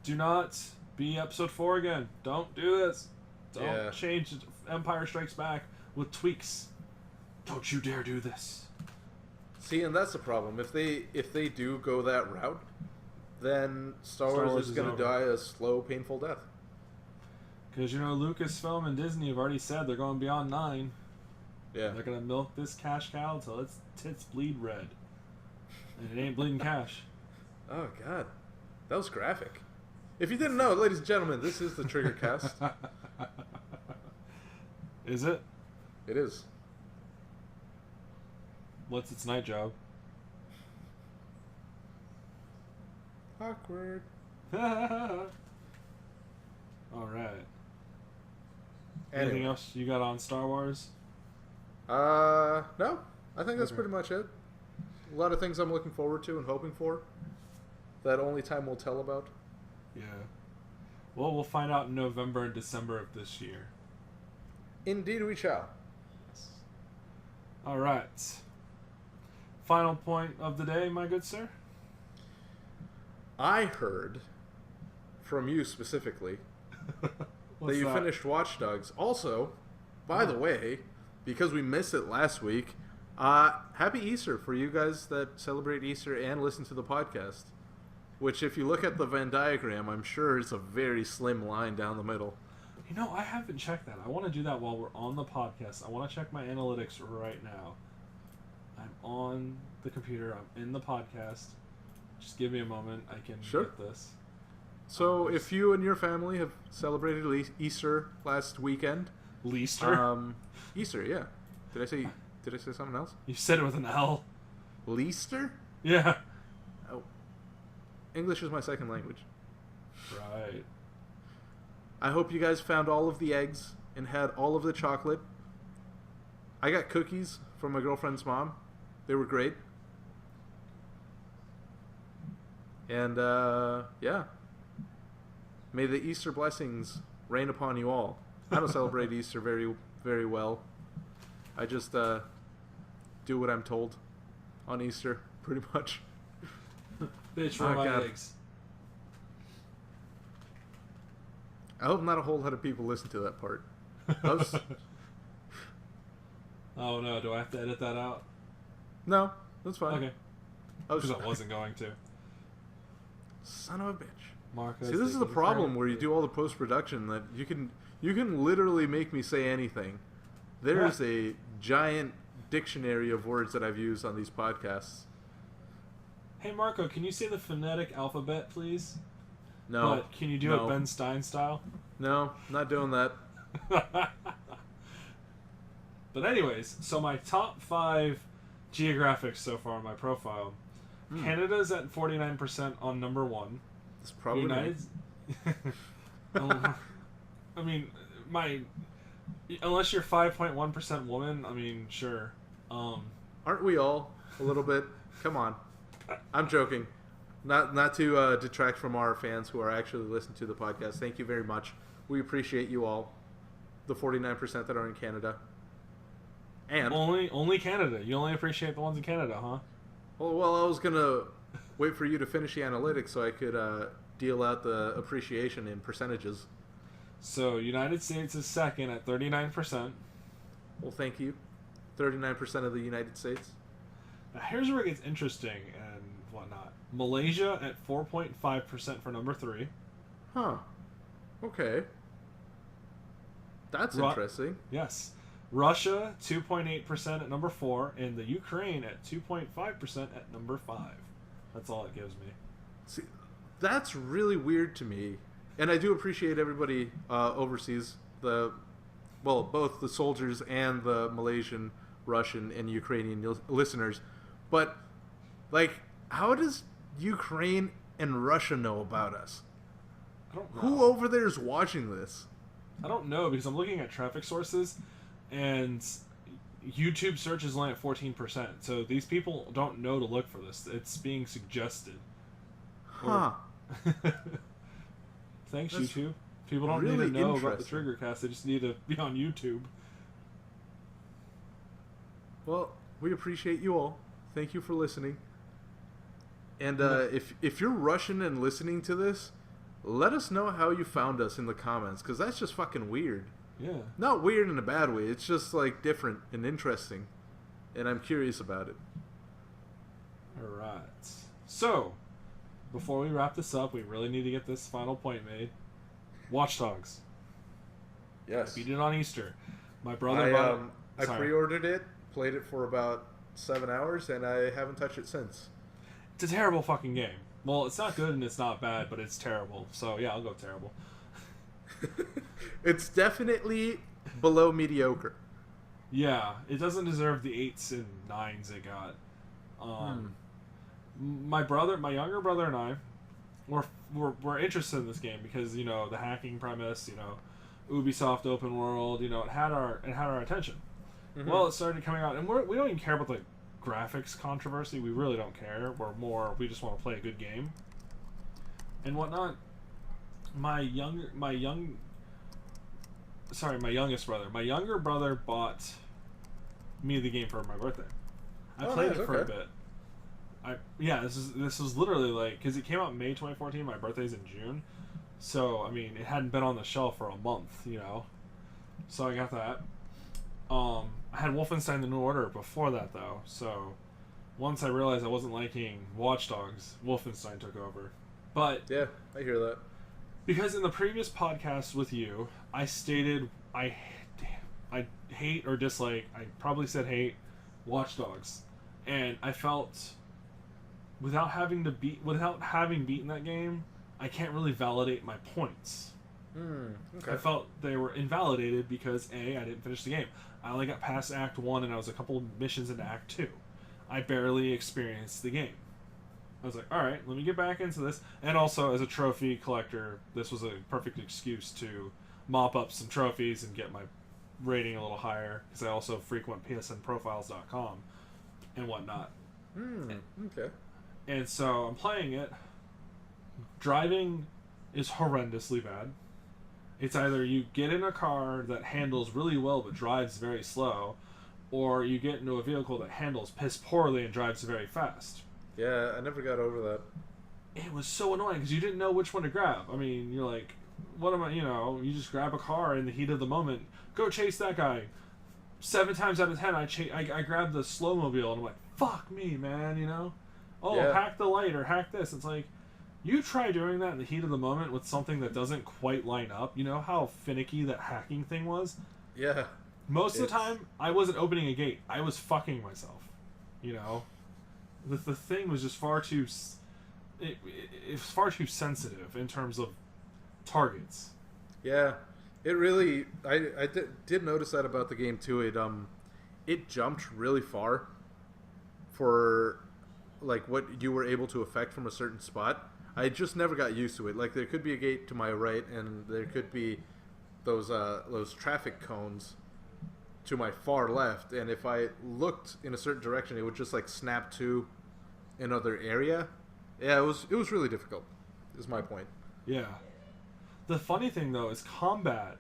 Do not be Episode 4 again. Don't do this. Don't change Empire Strikes Back with tweaks. Don't you dare do this. See, and that's the problem. If they do go that route, then Star Wars is going to die a slow, painful death. Because, Lucasfilm and Disney have already said they're going beyond 9. Yeah. They're going to milk this cash cow until its tits bleed red. And it ain't bleeding cash. Oh, God. That was graphic. If you didn't know, ladies and gentlemen, this is the Triggercast. Is it? It is. What's its night job? Awkward. Alright. Anything Anyway. else you got on Star Wars? No. I think that's pretty much it. A lot of things I'm looking forward to and hoping for that only time will tell about. Yeah. Well, we'll find out in November and December of this year. Indeed we shall. Yes. Alright. Final point of the day, my good sir? I heard from you specifically that you finished Watch Dogs. Also, by the way, because we missed it last week, happy Easter for you guys that celebrate Easter and listen to the podcast. Which, if you look at the Venn diagram, I'm sure it's a very slim line down the middle. I haven't checked that. I want to do that while we're on the podcast. I want to check my analytics right now. I'm on the computer. I'm in the podcast. Just give me a moment. I can get this. So, if you and your family have celebrated Easter last weekend... Leaster? Easter, yeah. Did I say something else? You said it with an L. Leaster? Yeah. Oh. English is my second language. Right. I hope you guys found all of the eggs and had all of the chocolate. I got cookies from my girlfriend's mom. They were great. And, yeah. May the Easter blessings rain upon you all. I don't celebrate Easter very, very well. I just, do what I'm told on Easter, pretty much. Bitch, where are my eggs? I hope not a whole lot of people listen to that part. Oh no, do I have to edit that out? No, that's fine. Okay. Because I wasn't going to. Son of a bitch. Marcos, see, this is the problem where you do all the post-production that you can literally make me say anything. There is a giant dictionary of words that I've used on these podcasts. Hey Marco, can you say the phonetic alphabet, please? No. But can you do it Ben Stein style? No, not doing that. But anyways, so my top 5 geographics so far on my profile. Canada's at 49% on number 1. It's probably I mean, unless you're 5.1% woman, I mean, sure. Aren't we all a little bit? Come on. I'm joking. Not to detract from our fans who are actually listening to the podcast. Thank you very much. We appreciate you all. The 49% that are in Canada. And only Canada. You only appreciate the ones in Canada, huh? Well, I was gonna wait for you to finish the analytics so I could deal out the appreciation in percentages. So United States is second at 39%. Well, thank you. 39% of the United States. Now here's where it gets interesting and whatnot. Malaysia at 4.5% for number 3. Huh. Okay. That's interesting. Yes. Russia, 2.8% at number 4, and the Ukraine at 2.5% at number 5. That's all it gives me. See, that's really weird to me. And I do appreciate everybody overseas, both the soldiers and the Malaysian, Russian, and Ukrainian listeners. But, like, how does Ukraine and Russia know about us? I don't know. Who over there is watching this? I don't know, because I'm looking at traffic sources, and YouTube search is only at 14%. So these people don't know to look for this. It's being suggested. Huh. Thanks, that's YouTube. People don't really need to know about the Triggercast. They just need to be on YouTube. Well, we appreciate you all. Thank you for listening. And if you're Russian and listening to this, let us know how you found us in the comments, because that's just fucking weird. Yeah. Not weird in a bad way. It's just, like, different and interesting. And I'm curious about it. Alright. So, before we wrap this up, we really need to get this final point made. Watch Dogs. Yes. Beat it on Easter. My brother I pre-ordered it, played it for about 7 hours, and I haven't touched it since. It's a terrible fucking game. Well, it's not good and it's not bad, but it's terrible. So, yeah, I'll go terrible. It's definitely below mediocre. Yeah, it doesn't deserve the 8s and 9s it got. My younger brother and I were interested in this game because, you know, the hacking premise, you know, Ubisoft open world, you know, it had our attention. Mm-hmm. Well, it started coming out, and we don't even care about the graphics controversy. We really don't care. We just want to play a good game and whatnot. My younger brother bought me the game for my birthday. I played it for a bit. This was literally like, because it came out in May 2014. My birthday's in June, so I mean it hadn't been on the shelf for a month, you know. So I got that. I had Wolfenstein: The New Order before that though. So once I realized I wasn't liking Watch Dogs, Wolfenstein took over. But yeah, I hear that. Because in the previous podcast with you, I stated I hate or dislike, I probably said hate, Watch Dogs. And I felt without having beaten that game, I can't really validate my points. Okay. I felt they were invalidated because I didn't finish the game. I only got past Act 1 and I was a couple missions into Act 2. I barely experienced the game. I was like, alright, let me get back into this. And also, as a trophy collector, this was a perfect excuse to mop up some trophies and get my rating a little higher, because I also frequent psnprofiles.com and whatnot. Okay. And so, I'm playing it. Driving is horrendously bad. It's either you get in a car that handles really well but drives very slow, or you get into a vehicle that handles piss poorly and drives very fast. Yeah, I never got over that. it was so annoying because you didn't know which one to grab. I mean, you're like, what am I, you just grab a car in the heat of the moment, go chase that guy. 7 times out of 10, I grab the slow-mobile, and I'm like, fuck me, man, Oh, Yeah. hack the light or hack this. It's like, you try doing that in the heat of the moment with something that doesn't quite line up. You know how finicky that hacking thing was? Yeah. Most of the time, I wasn't opening a gate. I was fucking myself. The thing was just far too... It was far too sensitive in terms of targets. Yeah. It really... I did notice that about the game, too. It jumped really far for, like, what you were able to affect from a certain spot. I just never got used to it. Like, there could be a gate to my right, and there could be those traffic cones to my far left, and if I looked in a certain direction, it would just like snap to another area. Yeah, it was really difficult. Is my point. Yeah. The funny thing though is combat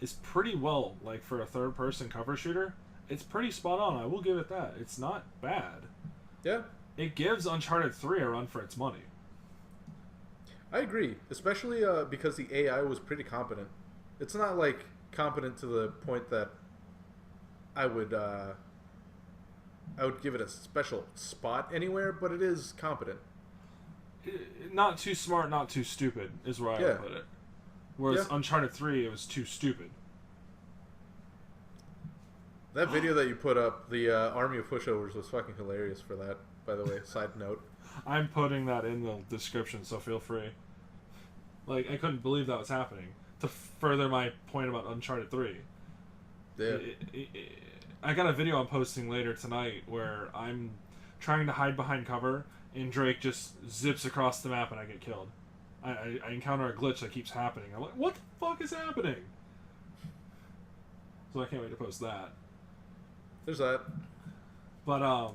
is pretty well, like, for a third-person cover shooter. It's pretty spot on. I will give it that. It's not bad. Yeah. It gives Uncharted 3 a run for its money. I agree, especially because the AI was pretty competent. It's not like competent to the point that I would give it a special spot anywhere, but it is competent. Not too smart, not too stupid is where I would put it. Whereas Uncharted 3, it was too stupid. That video that you put up, the army of pushovers, was fucking hilarious for that, by the way. Side note. I'm putting that in the description, so feel free. Like, I couldn't believe that was happening. To further my point about Uncharted 3. Yeah. I got a video I'm posting later tonight where I'm trying to hide behind cover, and Drake just zips across the map and I get killed. I encounter a glitch that keeps happening. I'm like, what the fuck is happening? So I can't wait to post that. There's that. But,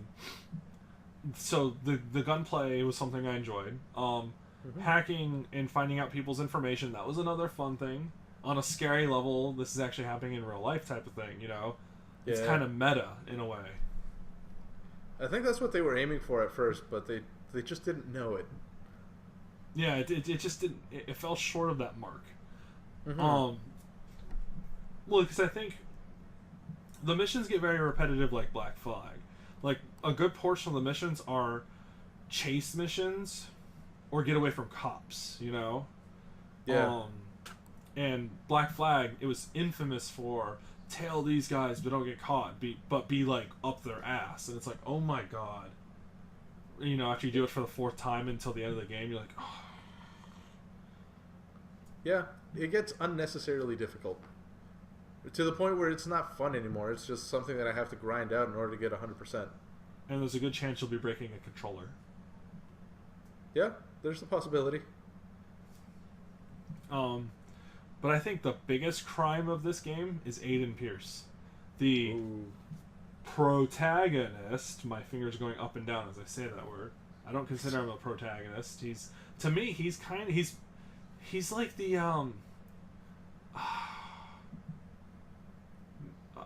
so the gunplay was something I enjoyed. Hacking and finding out people's information, that was another fun thing. On a scary level, this is actually happening in real life type of thing, It's kind of meta in a way. I think that's what they were aiming for at first, but they just didn't know it. Yeah, it just didn't. It fell short of that mark. Well, because I think the missions get very repetitive, like Black Flag. Like, a good portion of the missions are chase missions or get away from cops. Yeah. And Black Flag, it was infamous for tail these guys but don't get caught, but be like up their ass, and it's like, oh my god. After you do it for the 4th time until the end of the game, you're like, oh. Yeah, it gets unnecessarily difficult. To the point where it's not fun anymore. It's just something that I have to grind out in order to get 100%. And there's a good chance you'll be breaking a controller. Yeah, there's the possibility. But I think the biggest crime of this game is Aiden Pierce. The protagonist. My fingers going up and down as I say that word. I don't consider him a protagonist. To me, he's like the,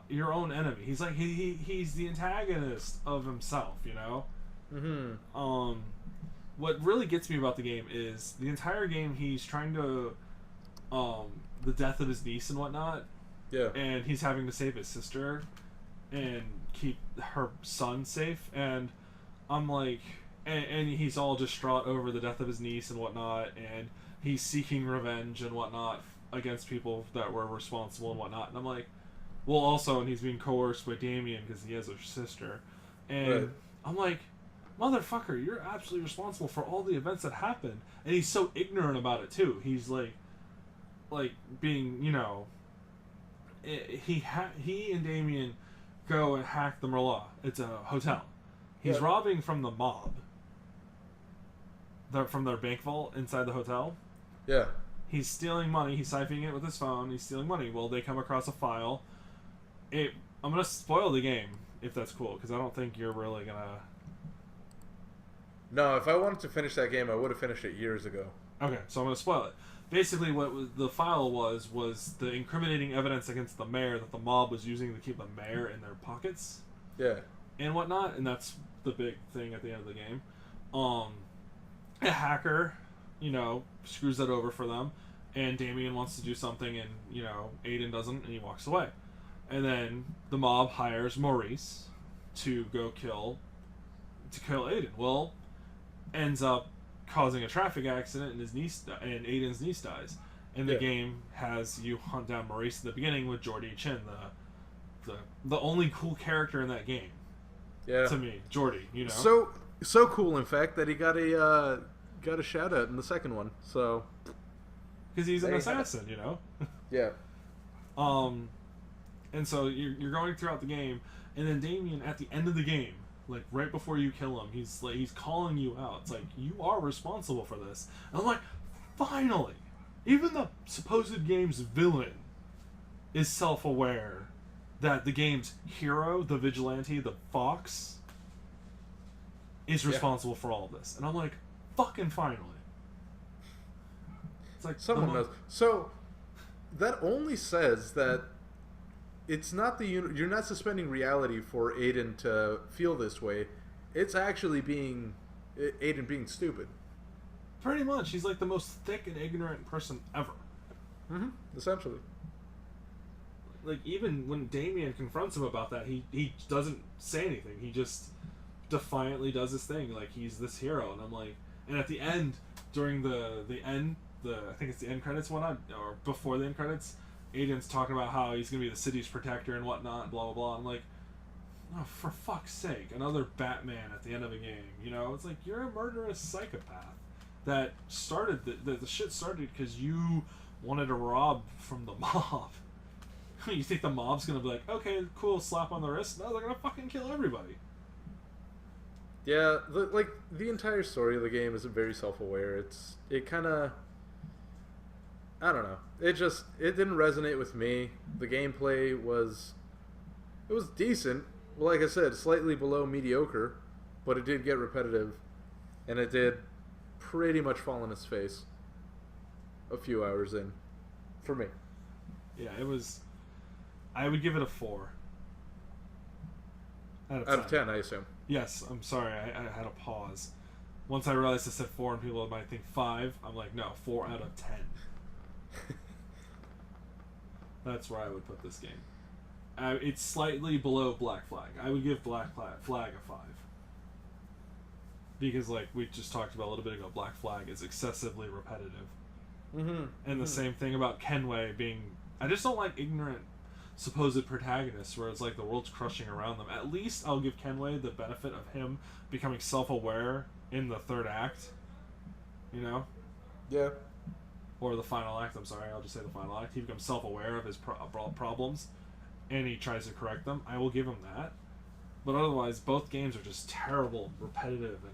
your own enemy. He's like, he's the antagonist of himself, What really gets me about the game is the entire game he's trying to, the death of his niece and whatnot. Yeah. And he's having to save his sister and keep her son safe. And I'm like, and he's all distraught over the death of his niece and whatnot. And he's seeking revenge and whatnot against people that were responsible and whatnot. And I'm like, well, also, and he's being coerced by Damien because he has a sister. And right. I'm like, motherfucker, you're absolutely responsible for all the events that happened. And he's so ignorant about it, too. He's like being, he and Damien go and hack the Merlaut. It's a hotel. He's robbing from the mob. From their bank vault inside the hotel. Yeah. He's stealing money. He's siphoning it with his phone. He's stealing money. Well, they come across a file. I'm going to spoil the game, if that's cool, because I don't think you're really going to... No, if I wanted to finish that game, I would have finished it years ago. Okay, so I'm going to spoil it. Basically, what the file was the incriminating evidence against the mayor that the mob was using to keep the mayor in their pockets. Yeah. And whatnot, and that's the big thing at the end of the game. a hacker, screws that over for them, and Damien wants to do something, and Aiden doesn't, and he walks away. And then the mob hires Maurice to go kill Aiden. Well, ends up causing a traffic accident, and Aiden's niece dies. And the game has you hunt down Maurice in the beginning with Jordy Chin, the only cool character in that game. Yeah. To me, Jordy, So cool, in fact, that he got a shout out in the second one. So because he's an assassin, Yeah. And so you're going throughout the game, and then Damien at the end of the game, like right before you kill him, he's calling you out. It's like, you are responsible for this. And I'm like, finally, even the supposed game's villain is self-aware that the game's hero, the vigilante, the fox, is responsible for all of this. And I'm like, fucking finally. It's like someone knows. So that only says that it's not you're not suspending reality for Aiden to feel this way. It's actually Aiden being stupid. Pretty much. He's like the most thick and ignorant person ever. Mm-hmm. Essentially. Like, even when Damien confronts him about that, he doesn't say anything. He just defiantly does his thing. Like, he's this hero. And I'm like... And at the end, during the end, I think it's the end credits one on, or before the end credits, Aiden's talking about how he's going to be the city's protector and whatnot, blah, blah, blah. I'm like, oh, for fuck's sake, another Batman at the end of a game. It's like, you're a murderous psychopath that started... The shit started because you wanted to rob from the mob. You think the mob's going to be like, okay, cool, slap on the wrist? No, they're going to fucking kill everybody. Yeah, the entire story of the game isn't very self-aware. It kind of... I don't know. It didn't resonate with me. The gameplay was decent. Well, like I said, slightly below mediocre, but it did get repetitive, and it did pretty much fall on its face a few hours in, for me. Yeah, it was... I would give it a 4. Out of 10, I assume. Yes, I'm sorry, I had a pause. Once I realized I said 4 and people might think 5, I'm like, no, 4 out of 10. That's where I would put this game. It's slightly below Black Flag. I would give Black Flag a 5. Because, like we just talked about a little bit ago, Black Flag is excessively repetitive. Mm-hmm. And the same thing about Kenway being... I just don't like ignorant supposed protagonists where it's like the world's crushing around them. At least I'll give Kenway the benefit of him becoming self-aware in the third act. Yeah. Or the final act, I'm sorry, I'll just say the final act. He becomes self-aware of his problems, and he tries to correct them. I will give him that. But otherwise, both games are just terrible, repetitive, and...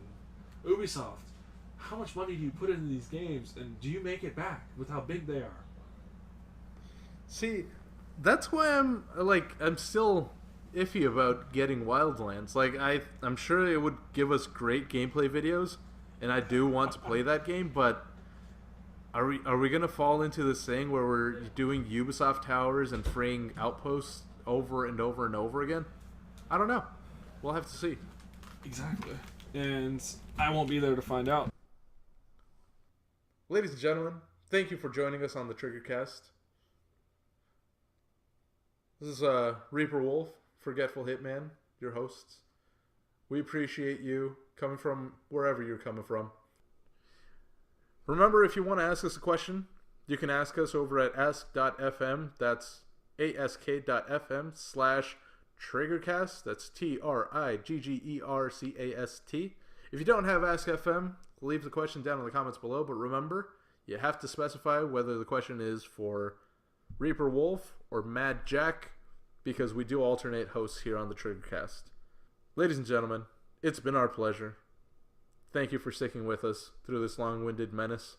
Ubisoft, how much money do you put into these games, and do you make it back with how big they are? See, that's why I'm still iffy about getting Wildlands. Like, I'm sure it would give us great gameplay videos, and I do want to play that game, but... Are we gonna fall into this thing where we're doing Ubisoft Towers and freeing outposts over and over and over again? I don't know. We'll have to see. Exactly. And I won't be there to find out. Ladies and gentlemen, thank you for joining us on the Triggercast. This is Reaper Wolf, Forgetful Hitman, your hosts. We appreciate you coming from wherever you're coming from. Remember, if you want to ask us a question, you can ask us over at ask.fm. That's ask.fm/Triggercast. That's TRIGGERCAST. If you don't have Ask FM, leave the question down in the comments below. But remember, you have to specify whether the question is for Reaper Wolf or Mad Jack, because we do alternate hosts here on the Triggercast. Ladies and gentlemen, it's been our pleasure. Thank you for sticking with us through this long-winded menace.